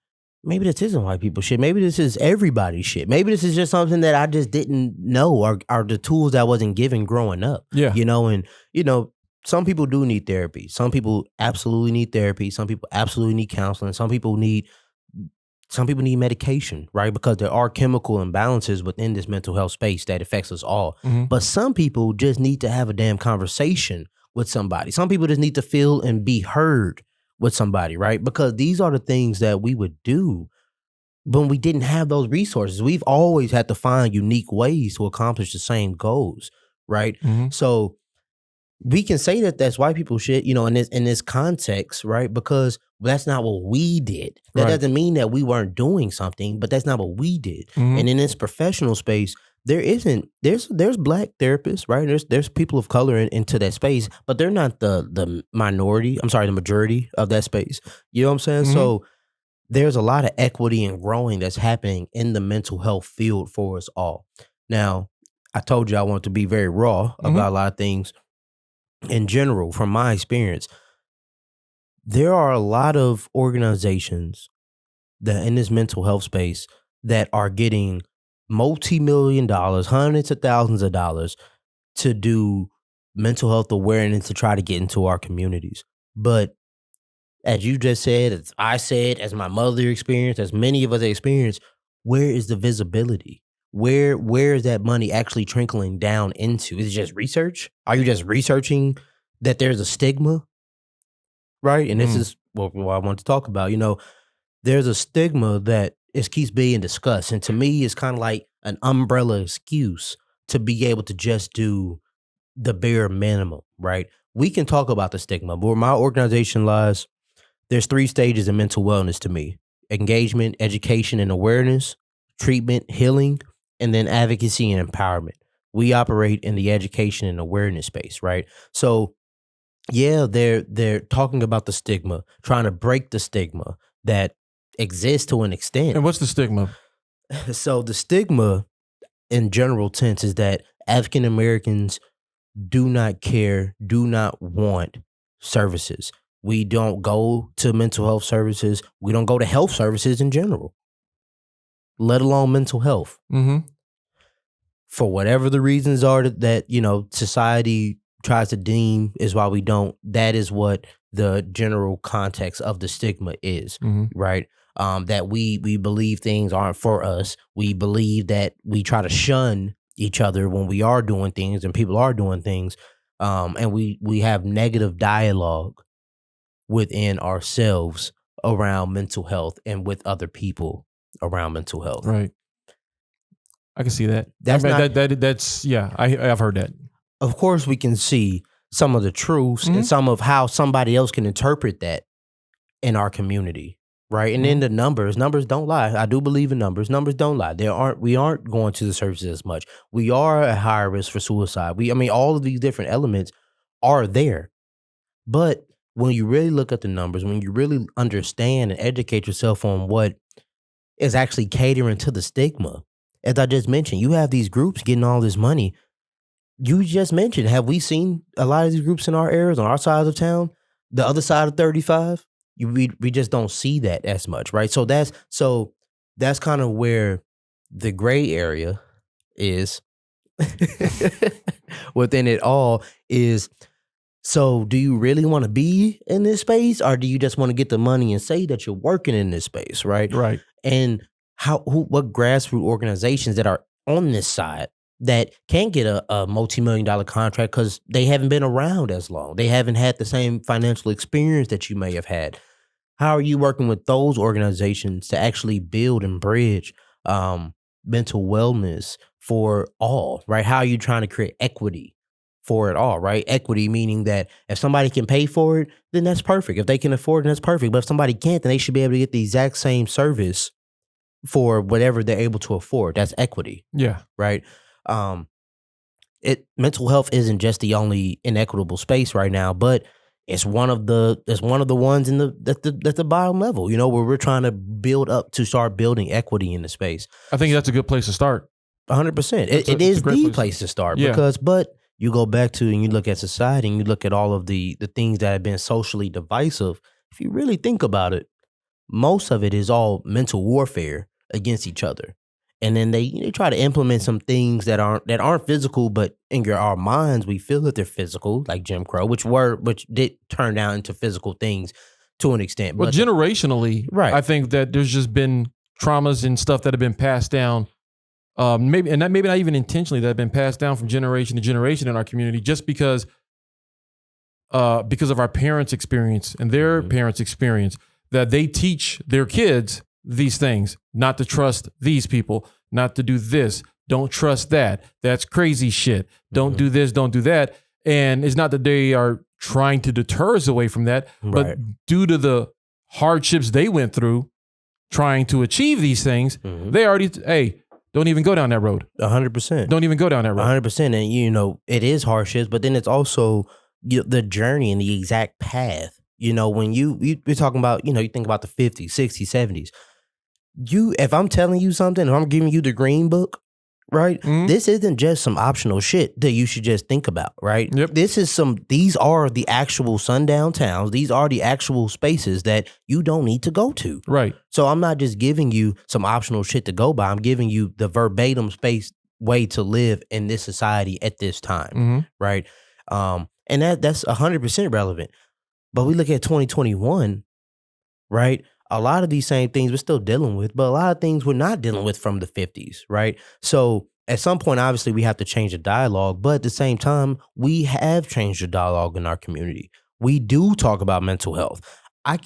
maybe this isn't white people shit. Maybe this is everybody's shit. Maybe this is just something that I just didn't know or the tools I wasn't given growing up. Yeah. Some people do need therapy. Some people absolutely need therapy. Some people absolutely need counseling. Some people need medication, right? Because there are chemical imbalances within this mental health space that affects us all. But some people just need to have a damn conversation with somebody. Some people just need to feel and be heard with somebody, right? Because these are the things that we would do when we didn't have those resources. We've always had to find unique ways to accomplish the same goals, right? So we can say that that's white people shit, in this context, right? Because that's not what we did. That Right. doesn't mean that we weren't doing something, but that's not what we did. And in this professional space, there's black therapists, right? There's people of color into that space, but they're not the minority. I'm sorry, the majority of that space. You know what I'm saying? So there's a lot of equity and growing that's happening in the mental health field for us all. Now, I told you I want to be very raw about a lot of things. In general, from my experience, there are a lot of organizations that in this mental health space that are getting multi-million dollars, hundreds of thousands of dollars to do mental health awareness to try to get into our communities. But as you just said, as I said, as my mother experienced, as many of us experienced, where is the visibility? Where is that money actually trickling down into? Is it just research? Are you just researching that there's a stigma? Right? And this is what I want to talk about. There's a stigma that keeps being discussed. And to me, it's kind of like an umbrella excuse to be able to just do the bare minimum, right? We can talk about the stigma, but where my organization lies, there's 3 stages of mental wellness to me: engagement, education, and awareness, treatment, healing, and then advocacy and empowerment. We operate in the education and awareness space, right? So yeah, they're talking about the stigma, trying to break the stigma that exists to an extent. And what's the stigma? So the stigma in general sense is that African Americans do not care, do not want services. We don't go to mental health services. We don't go to health services in general, let alone mental health. For whatever the reasons are that society tries to deem is why we don't. That is what the general context of the stigma is, right? That we believe things aren't for us. We believe that we try to shun each other when we are doing things and people are doing things, and we have negative dialogue within ourselves around mental health and with other people around mental health. Right. I can see that. That's I've heard that. Of course, we can see some of the truths and some of how somebody else can interpret that in our community, right? And then the numbers don't lie. I do believe in numbers. Numbers don't lie. We aren't going to the services as much. We are at higher risk for suicide. All of these different elements are there. But when you really look at the numbers, when you really understand and educate yourself on what is actually catering to the stigma, as I just mentioned, you have these groups getting all this money. You just mentioned, have we seen a lot of these groups in our areas, on our side of town, the other side of 35? We just don't see that as much, right? So that's kind of where the gray area is within it all is So do you really want to be in this space, or do you just want to get the money and say that you're working in this space, right? Right. And what grassroots organizations that are on this side that can get a multi-million-dollar contract because they haven't been around as long. They haven't had the same financial experience that you may have had. How are you working with those organizations to actually build and bridge mental wellness for all, right? How are you trying to create equity for it all, right? Equity meaning that if somebody can pay for it, then that's perfect. If they can afford it, that's perfect. But if somebody can't, then they should be able to get the exact same service for whatever they're able to afford. That's equity. Yeah. Right. Mental health isn't just the only inequitable space right now, but it's one of the ones in the bottom level, where we're trying to build up to start building equity in the space. I think that's a good place to start. 100%. It is the place to start but you go back to and you look at society and you look at all of the things that have been socially divisive. If you really think about it, most of it is all mental warfare against each other. And then they try to implement some things that aren't physical, but in our minds we feel that they're physical, like Jim Crow, which did turn down into physical things to an extent. But generationally, right. I think that there's just been traumas and stuff that have been passed down. Maybe not even intentionally, that have been passed down from generation to generation in our community, just because of our parents' experience and their parents' experience, that they teach their kids these things, not to trust these people, not to do this, don't trust that, that's crazy shit, don't do this, don't do that. And it's not that they are trying to deter us away from that, but due to the hardships they went through trying to achieve these things, they already, don't even go down that road. 100%. Don't even go down that road. 100%. And, it is hardships, but then it's also the journey and the exact path. When you're talking about, you think about the 50s, 60s, 70s. If I'm telling you something, if I'm giving you the green book, right? This isn't just some optional shit that you should just think about, right? Yep. These are the actual sundown towns. These are the actual spaces that you don't need to go to. Right. So I'm not just giving you some optional shit to go by. I'm giving you the verbatim space way to live in this society at this time, right? And that's 100% relevant. But we look at 2021, right? A lot of these same things we're still dealing with, but a lot of things we're not dealing with from the 50s, right? So at some point, obviously, we have to change the dialogue, but at the same time, we have changed the dialogue in our community. We do talk about mental health. I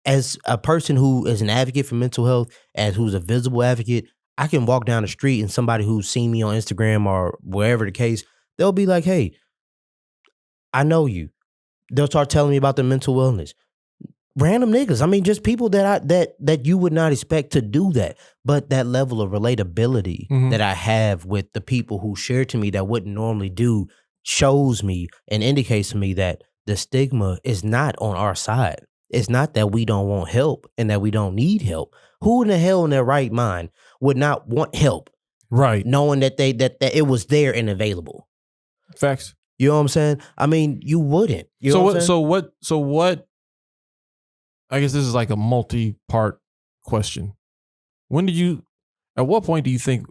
as a person who is an advocate for mental health, who's a visible advocate, I can walk down the street and somebody who's seen me on Instagram or wherever the case, they'll be like, hey, I know you. They'll start telling me about their mental wellness. Random niggas. I mean, just people that you would not expect to do that. But that level of relatability that I have with the people who share to me that wouldn't normally do shows me and indicates to me that the stigma is not on our side. It's not that we don't want help and that we don't need help. Who in the hell in their right mind would not want help? Right. Knowing that that it was there and available. Facts. You know what I'm saying? I mean, you wouldn't. So what? I guess this is like a multi-part question. At what point do you think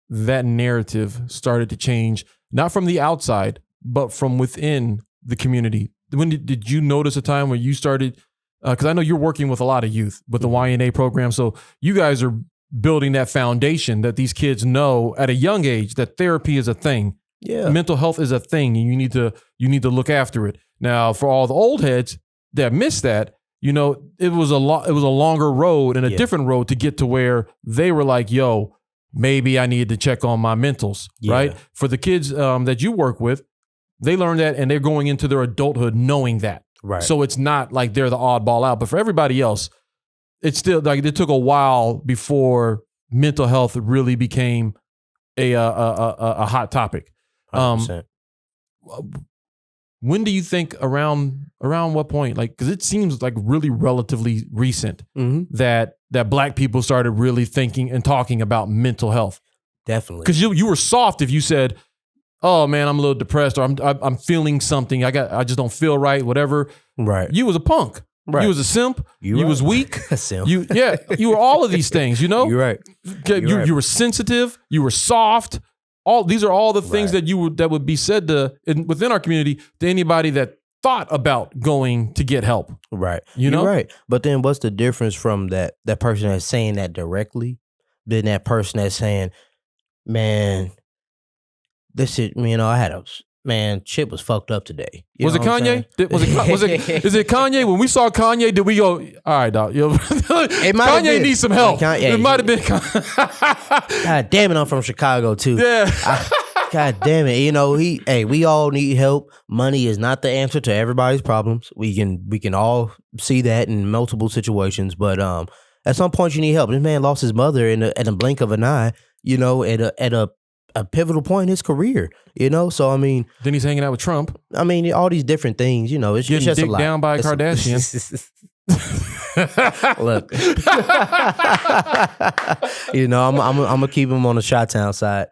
that narrative started to change, not from the outside, but from within the community? When did you notice a time where you started, because I know you're working with a lot of youth with the YNA program, so you guys are building that foundation that these kids know at a young age that therapy is a thing. Yeah. Mental health is a thing, and you need to look after it. Now, for all the old heads that missed that, it was a longer road and a different road to get to where they were like, yo, maybe I need to check on my mentals, right? For the kids that you work with, they learn that and they're going into their adulthood knowing that. Right. So it's not like they're the oddball out. But for everybody else, it's still like it took a while before mental health really became a hot topic. 100%. When do you think around what point? Like, because it seems like really relatively recent that Black people started really thinking and talking about mental health. Definitely. Because you were soft if you said, "Oh man, I'm a little depressed," or "I'm feeling something. I just don't feel right." Whatever. Right. You was a punk. Right. You was a simp. You was weak. A simp. You were all of these things. You're right. You were sensitive. You were soft. these are all the things that would be said within our community to anybody that thought about going to get help. Right. You know? You're right. But then what's the difference from that person that's saying that directly than that person that's saying, man, this is, I had shit was fucked up today. Was it Kanye? Is it Kanye? When we saw Kanye, did we go, all right, dog, Kanye needs some help. It might have been Kanye. God damn it, I'm from Chicago too. Yeah. God damn it. We all need help. Money is not the answer to everybody's problems. We can all see that in multiple situations, but at some point you need help. This man lost his mother at a blink of an eye, at a pivotal point in his career, So then he's hanging out with Trump. All these different things, it's getting just a dicked lot. down by a Kardashian. Look, I'm gonna keep him on the Chi-Town side.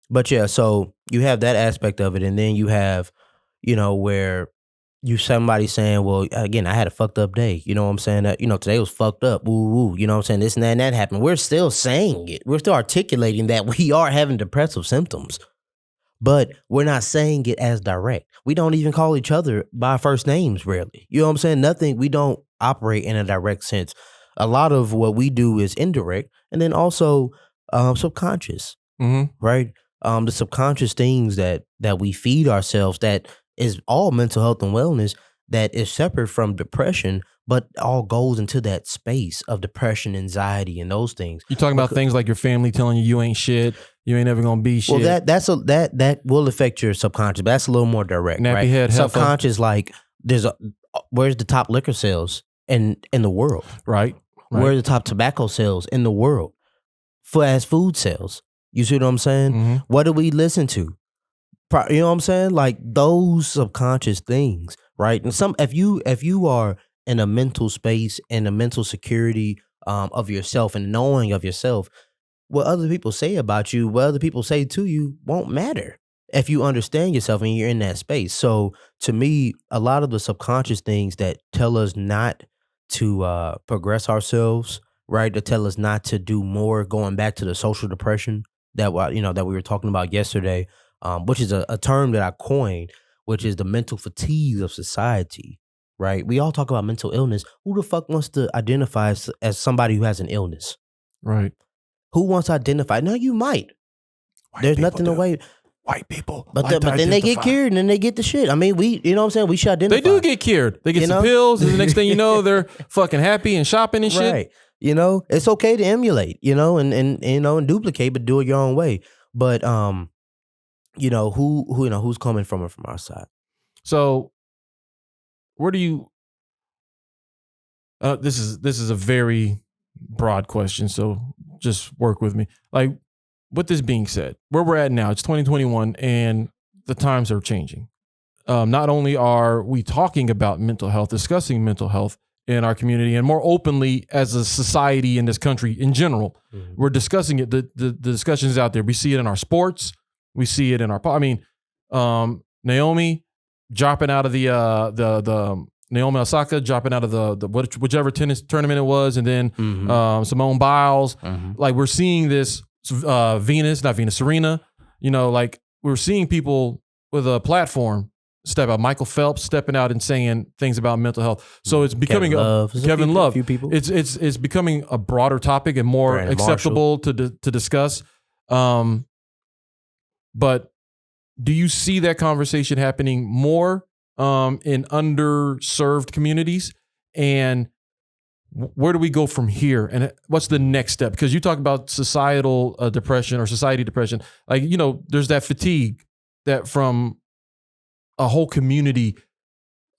But yeah, so you have that aspect of it, and then you have, where somebody saying, well, again, I had a fucked up day. You know what I'm saying? That, today was fucked up. Woo. You know what I'm saying? This and that happened. We're still saying it. We're still articulating that we are having depressive symptoms. But we're not saying it as direct. We don't even call each other by first names, rarely. You know what I'm saying? Nothing, we don't operate in a direct sense. A lot of what we do is indirect, and then also subconscious, right? The subconscious things that we feed ourselves, that is all mental health and wellness, that is separate from depression, but all goes into that space of depression, anxiety, and those things. You're talking about things like your family telling you ain't shit, you ain't ever gonna be shit. Well, that will affect your subconscious, but that's a little more direct, Nappy right? head, subconscious, like where's the top liquor sales in the world? Right. Where are the top tobacco sales in the world? Fast food sales. You see what I'm saying? Mm-hmm. What do we listen to? You know what I'm saying? Like those subconscious things, right? And if you are in a mental space and a mental security of yourself and knowing of yourself, what other people say about you, what other people say to you won't matter if you understand yourself and you're in that space. So to me, a lot of the subconscious things that tell us not to progress ourselves, right? To tell us not to do more, going back to the social depression that we were talking about yesterday, which is a term that I coined, which is the mental fatigue of society, right? We all talk about mental illness. Who the fuck wants to identify as somebody who has an illness? Right. Who wants to identify? No, you might. There's nothing to wait. White people. But then they get cured and then they get the shit. I mean, you know what I'm saying? We should identify. They do get cured. They get some pills, and the next thing you know, they're fucking happy and shopping and shit. Right. It's okay to emulate, and duplicate, but do it your own way. But who's coming from it from our side? So where do you this is a very broad question, so just work with me. Like, with this being said, where we're at now, it's 2021 and the times are changing. Not only are we talking about mental health, discussing mental health in our community and more openly as a society in this country in general, we're discussing it. The discussion is out there. We see it in our sports. We see it in our, Naomi dropping out of the Naomi Osaka dropping out of the whichever tennis tournament it was. And then Simone Biles, like we're seeing this, Serena, like we're seeing people with a platform step out. Michael Phelps stepping out and saying things about mental health. So it's becoming Kevin Love. Few people. It's becoming a broader topic and more Brandon acceptable to discuss. But do you see that conversation happening more in underserved communities? And where do we go from here? And what's the next step? Because you talk about societal depression or society depression. Like, there's that fatigue that from a whole community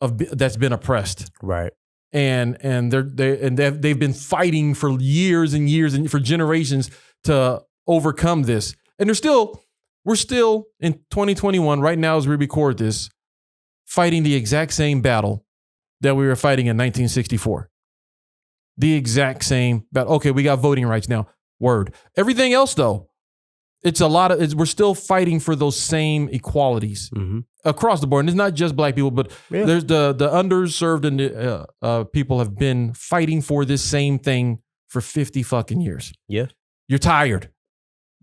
that's been oppressed. Right. And they've been fighting for years and years and for generations to overcome this. And we're still in 2021 right now as we record this, fighting the exact same battle that we were fighting in 1964. The exact same battle. Okay, we got voting rights now. Word. Everything else, though, we're still fighting for those same equalities across the board. And it's not just black people, but there's the underserved and people have been fighting for this same thing for 50 fucking years. Yeah. You're tired.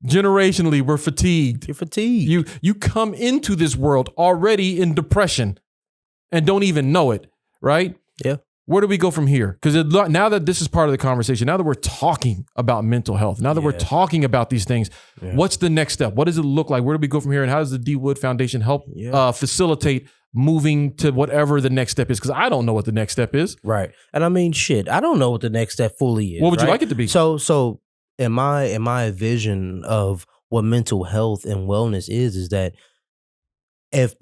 Generationally, we're fatigued. You're fatigued. You come into this world already in depression and don't even know it, right? Yeah. Where do we go from here? Because now that this is part of the conversation, now that we're talking about mental health, now that we're talking about these things, what's the next step? What does it look like? Where do we go from here? And how does the D. Wood Foundation help facilitate moving to whatever the next step is? Because I don't know what the next step is. Right. And I mean, shit, I don't know what the next step fully is. What would you like it to be? So in my vision of what mental health and wellness is that if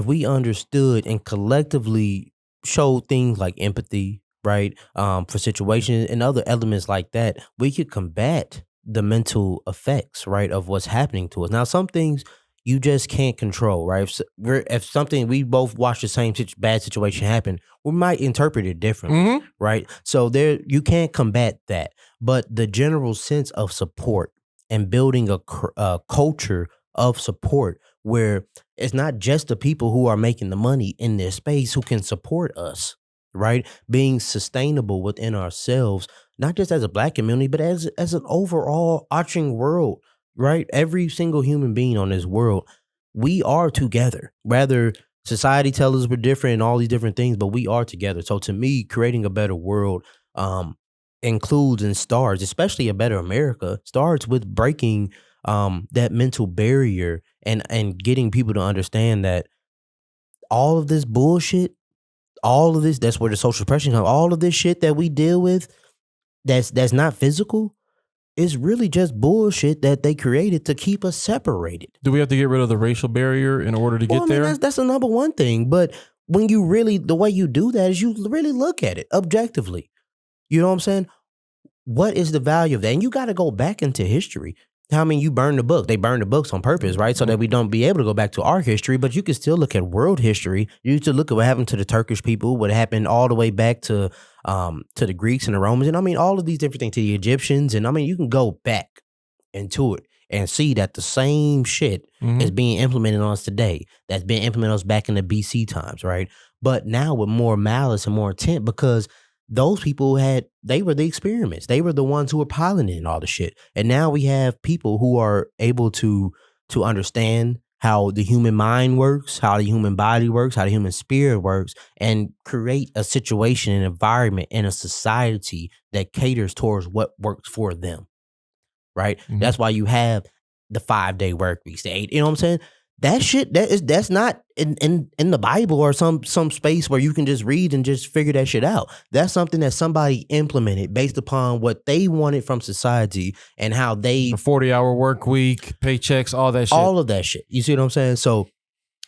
we understood and collectively showed things like empathy, right, for situations and other elements like that, we could combat the mental effects, right, of what's happening to us. Now, some things you just can't control, right? If something, we both watch the same bad situation happen, we might interpret it differently, right? So you can't combat that. But the general sense of support and building a culture of support where it's not just the people who are making the money in their space who can support us, right? Being sustainable within ourselves, not just as a Black community, but as an overall arching world, right? Every single human being on this world, we are together. Rather, society tells us we're different and all these different things, but we are together. So to me, creating a better world includes and starts, especially a better America, starts with breaking that mental barrier and getting people to understand that all of this bullshit, all of this, that's where the social pressure comes, all of this shit that we deal with that's not physical is really just bullshit that they created to keep us separated. Do we have to get rid of the racial barrier in order to get there? That's the number one thing. But when you really, the way you do that is you really look at it objectively. You know what I'm saying? What is the value of that? And you got to go back into history. I mean, you burn the book. They burn the books on purpose, right? So that we don't be able to go back to our history, but you can still look at world history. You used to look at what happened to the Turkish people, what happened all the way back to the Greeks and the Romans. And I mean, all of these different things, to the Egyptians. And I mean, you can go back into it and see that the same shit is being implemented on us today. That's been implemented on us back in the BC times, right? But now with more malice and more intent, because those people they were the experiments. They were the ones who were piloting all the shit. And now we have people who are able to understand how the human mind works, how the human body works, how the human spirit works, and create a situation, an environment, and a society that caters towards what works for them. Right? That's why you have the 5-day work week, the 8, you know what I'm saying? That shit, that's not in the Bible or some space where you can just read and just figure that shit out. That's something that somebody implemented based upon what they wanted from society and how they... A 40-hour work week, paychecks, all that shit. All of that shit. You see what I'm saying? So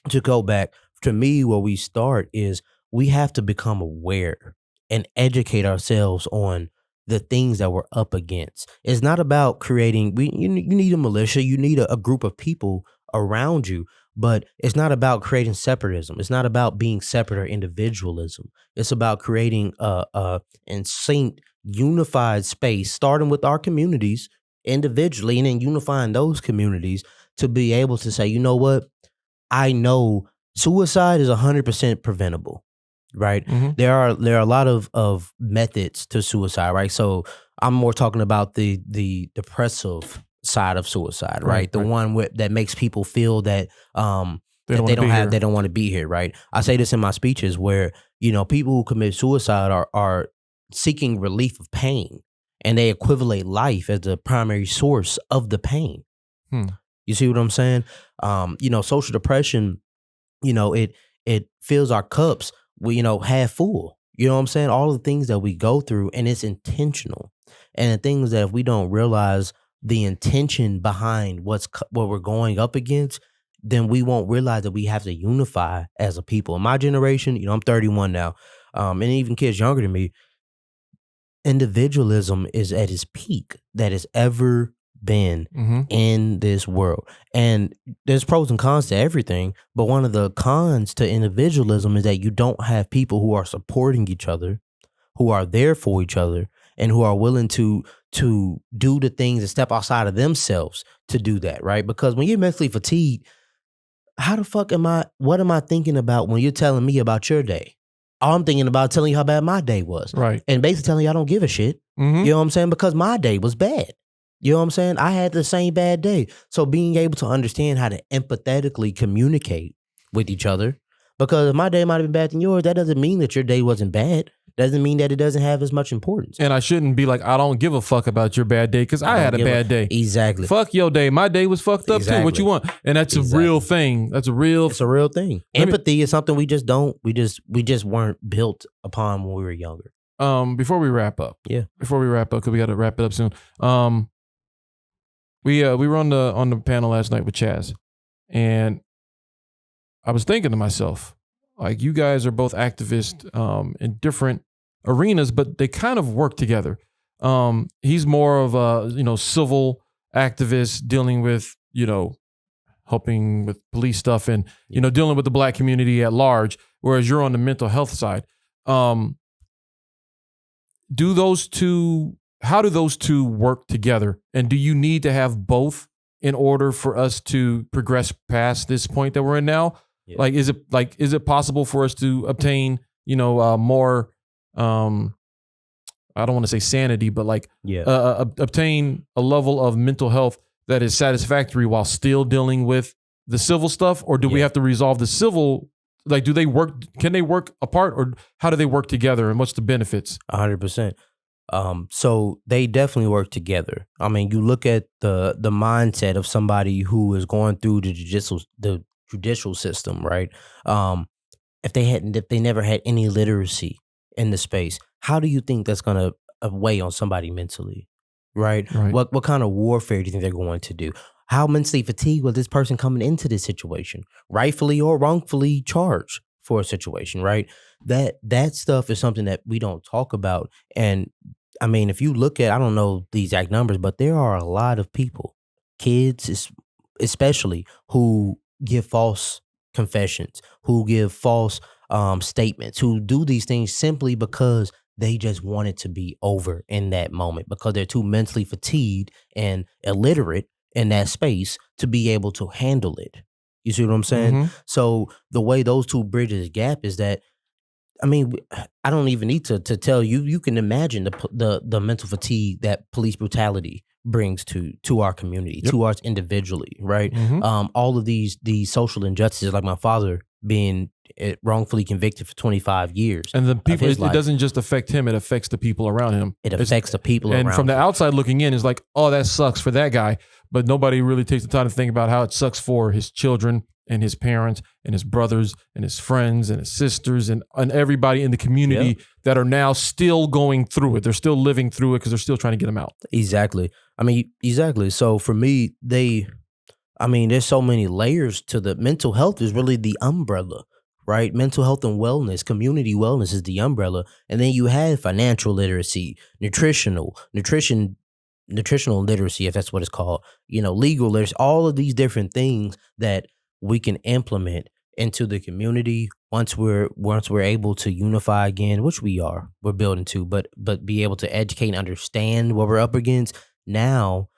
to go back, to me, where we start is we have to become aware and educate ourselves on the things that we're up against. It's not about creating... You need a militia. You need a group of people around you, but it's not about creating separatism. It's not about being separate or individualism. It's about creating a synced, unified space, starting with our communities individually and then unifying those communities to be able to say, you know what? I know suicide is 100% preventable, right? There are a lot of methods to suicide, right? So I'm more talking about the depressive side of suicide, right? The one that makes people feel that they don't want to be here, right? I say this in my speeches where, you know, people who commit suicide are seeking relief of pain, and they equivalate life as the primary source of the pain. You see what I'm saying? You know, social depression, you know, it fills our cups, half full. You know what I'm saying? All the things that we go through, and it's intentional. And the things that if we don't realize the intention behind what we're going up against, then we won't realize that we have to unify as a people. In my generation, you know, I'm 31 now, and even kids younger than me, individualism is at its peak that has ever been in this world. And there's pros and cons to everything, but one of the cons to individualism is that you don't have people who are supporting each other, who are there for each other, and who are willing to do the things and step outside of themselves to do that, right? Because when you're mentally fatigued, how the fuck what am I thinking about when you're telling me about your day? I'm thinking about telling you how bad my day was. Right. And basically telling you I don't give a shit. You know what I'm saying? Because my day was bad. You know what I'm saying? I had the same bad day. So being able to understand how to empathetically communicate with each other, because my day might have been bad than yours, that doesn't mean that your day wasn't bad. Doesn't mean that it doesn't have as much importance. And I shouldn't be like, I don't give a fuck about your bad day because I had a bad day. Exactly. Fuck your day. My day was fucked up too. What you want? And that's a real thing. It's a real thing. Empathy is something we just weren't built upon when we were younger. Before we wrap up. Yeah. Before we wrap up, because we got to wrap it up soon. We were on the panel last night with Chaz, and I was thinking to myself, like, you guys are both activists in different arenas, but they kind of work together. He's more of a civil activist dealing with helping with police stuff and dealing with the Black community at large, whereas you're on the mental health side. How do those two work together? And do you need to have both in order for us to progress past this point that we're in now? Yeah. Is it possible for us to obtain, more, I don't want to say sanity, but obtain a level of mental health that is satisfactory while still dealing with the civil stuff? Or do we have to resolve the civil? Like, do they work? Can they work apart, or how do they work together? And what's the benefits? 100%. So they definitely work together. I mean, you look at the mindset of somebody who is going through the judicial system, right? If they never had any literacy in the space, how do you think that's going to weigh on somebody mentally, right? What kind of warfare do you think they're going to do? How mentally fatigued was this person coming into this situation, rightfully or wrongfully charged for a situation, right? That stuff is something that we don't talk about. And I mean, if you look at, I don't know the exact numbers, but there are a lot of people, kids especially, who give false confessions, who give false statements, who do these things simply because they just want it to be over in that moment, because they're too mentally fatigued and illiterate in that space to be able to handle it. You see what I'm saying? Mm-hmm. So the way those two bridges gap is that, I mean, I don't even need to tell you. You can imagine the mental fatigue that police brutality brings to our community, to us individually, right? Mm-hmm. All of these social injustices, like my father being wrongfully convicted for 25 years. And the people, it doesn't just affect him, it affects the people around him. It affects the people around him. And from the outside looking in, it's like, oh, that sucks for that guy. But nobody really takes the time to think about how it sucks for his children and his parents and his brothers and his friends and his sisters and everybody in the community that are now still going through it. They're still living through it because they're still trying to get them out. Exactly. Exactly. So for me, there's so many layers to the mental health is really the umbrella, right? Mental health and wellness, community wellness is the umbrella. And then you have financial literacy, nutritional literacy, if that's what it's called, legal literacy, all of these different things that we can implement into the community once we're able to unify again, which we're building to, but be able to educate and understand what we're up against. Now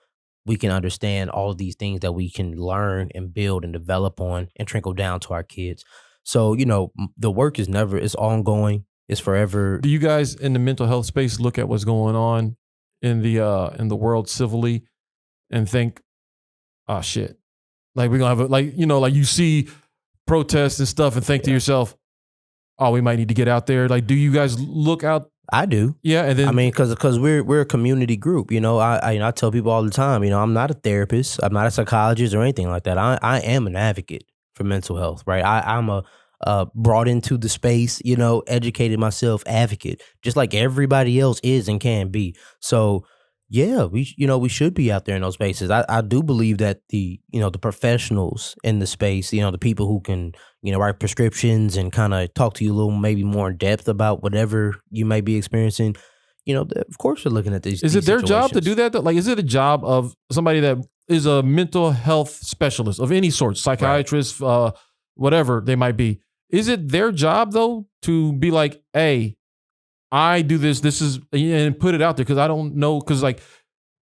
we can understand all of these things that we can learn and build and develop on and trickle down to our kids. So, the work is ongoing. It's forever. Do you guys in the mental health space look at what's going on in the world civilly and think, oh shit, like we're gonna have you see protests and stuff and think to yourself, oh, we might need to get out there. Like, do you guys look out? I do. Yeah. And then, because we're a community group, I tell people all the time, I'm not a therapist. I'm not a psychologist or anything like that. I am an advocate for mental health, right? I'm a brought into the space, educated myself advocate, just like everybody else is and can be. So yeah, we should be out there in those spaces. I do believe that the professionals in the space, the people who can, write prescriptions and kind of talk to you a little maybe more in depth about whatever you may be experiencing, of course we're looking at these. Is it their job to do that? Like, is it a job of somebody that is a mental health specialist of any sort, psychiatrist, right, whatever they might be? Is it their job though to be like, hey, I do this is, and put it out there? Because I don't know, because like,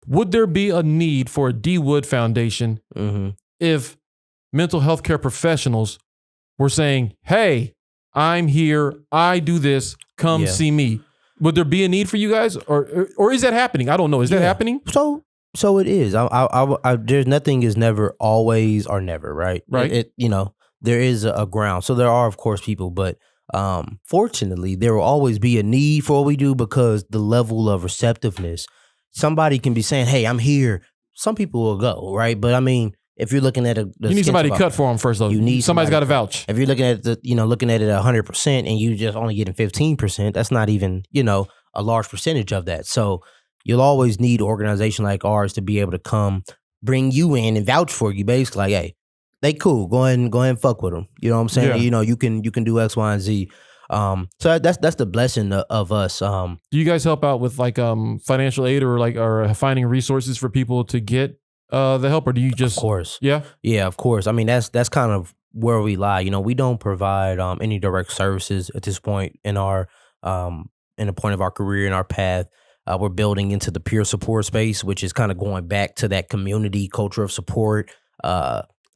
would there be a need for a D. Wood Foundation if mental health care professionals were saying, hey, I'm here, I do this, come see me? Would there be a need for you guys? Or is that happening? I don't know. Is that happening? So So it is. There's nothing is never always or never, right? Right. There is a ground. So there are, of course, people, but fortunately, there will always be a need for what we do because the level of receptiveness. Somebody can be saying, "Hey, I'm here." Some people will go, right? But I mean, if you're looking at you need somebody cut for them first, though. You need somebody's got to vouch. If you're looking at looking at it 100% and you just only getting 15%, that's not even a large percentage of that. So you'll always need an organization like ours to be able to come bring you in and vouch for you. Basically, like, hey, they cool. Go ahead and fuck with them. You know what I'm saying? Yeah. You can do X, Y, and Z. So that's the blessing of us. Do you guys help out with like financial aid or finding resources for people to get the help, or do you just? Of course. Yeah. Yeah, of course. I mean, that's kind of where we lie. We don't provide any direct services at this point in our in the point of our career, in our path. We're building into the peer support space, which is kind of going back to that community culture of support.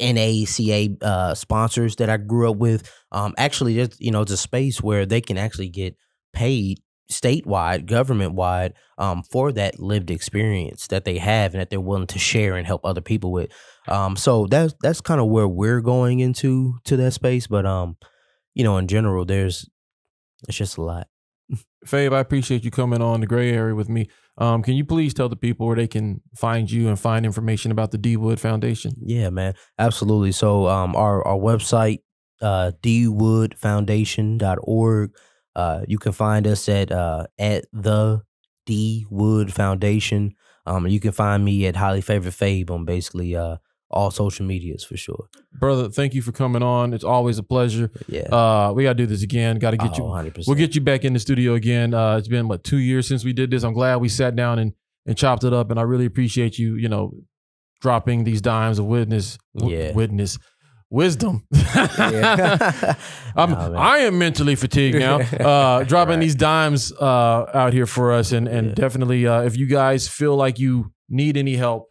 NACA sponsors that I grew up with. Actually, it's a space where they can actually get paid statewide, government-wide, for that lived experience that they have and that they're willing to share and help other people with. So that's kind of where we're going into that space. But in general, it's just a lot. Fabe, I appreciate you coming on the gray area with me. Can you please tell the people where they can find you and find information about the D Wood Foundation? Yeah, man, absolutely. So our website, dwoodfoundation.org. You can find us at the D Wood Foundation. You can find me at Highly Favored Fabe on basically all social medias for sure. Brother, thank you for coming on. It's always a pleasure. Yeah. We got to do this again. Got to get you. 100%. We'll get you back in the studio again. It's been, 2 years since we did this. I'm glad we sat down and chopped it up. And I really appreciate you, dropping these dimes of wisdom. I am mentally fatigued now. Dropping these dimes out here for us. And definitely, if you guys feel like you need any help,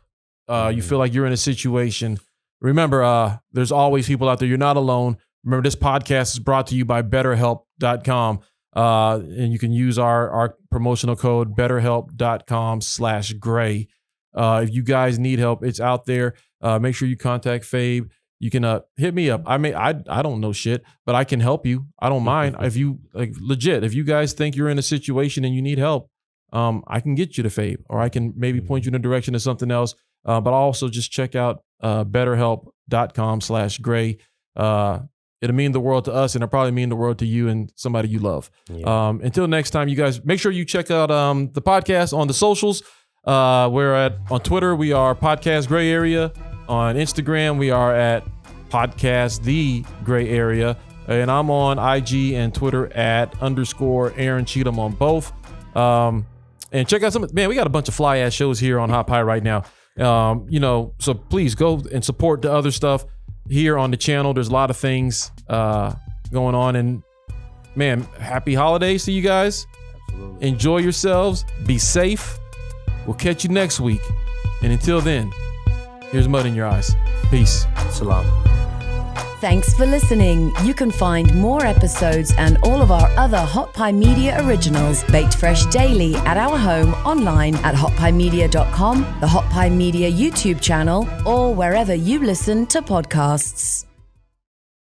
you feel like you're in a situation, remember, there's always people out there. You're not alone. Remember, this podcast is brought to you by BetterHelp.com. And you can use our promotional code, BetterHelp.com/gray. If you guys need help, it's out there. Make sure you contact Fabe. You can hit me up. I don't know shit, but I can help you. I don't mind. If you legit, if you guys think you're in a situation and you need help, I can get you to Fabe, or I can maybe point you in the direction of something else. But also just check out betterhelp.com/gray. It'll mean the world to us, and it'll probably mean the world to you and somebody you love. Yeah. Until next time, you guys, make sure you check out the podcast on the socials. We're on Twitter, we are Podcast Gray Area. On Instagram, we are at Podcast The Gray Area. And I'm on IG and Twitter at _Aaron Cheatham on both. And check out we got a bunch of fly ass shows here on Hot Pie right now. So please go and support the other stuff here on the channel. There's a lot of things going on, and man, happy holidays to you guys. Absolutely. Enjoy yourselves. Be safe. We'll catch you next week. And until then, here's mud in your eyes. Peace. Salam. Thanks for listening. You can find more episodes and all of our other Hot Pie Media originals baked fresh daily at our home online at hotpiemedia.com, the Hot Pie Media YouTube channel, or wherever you listen to podcasts.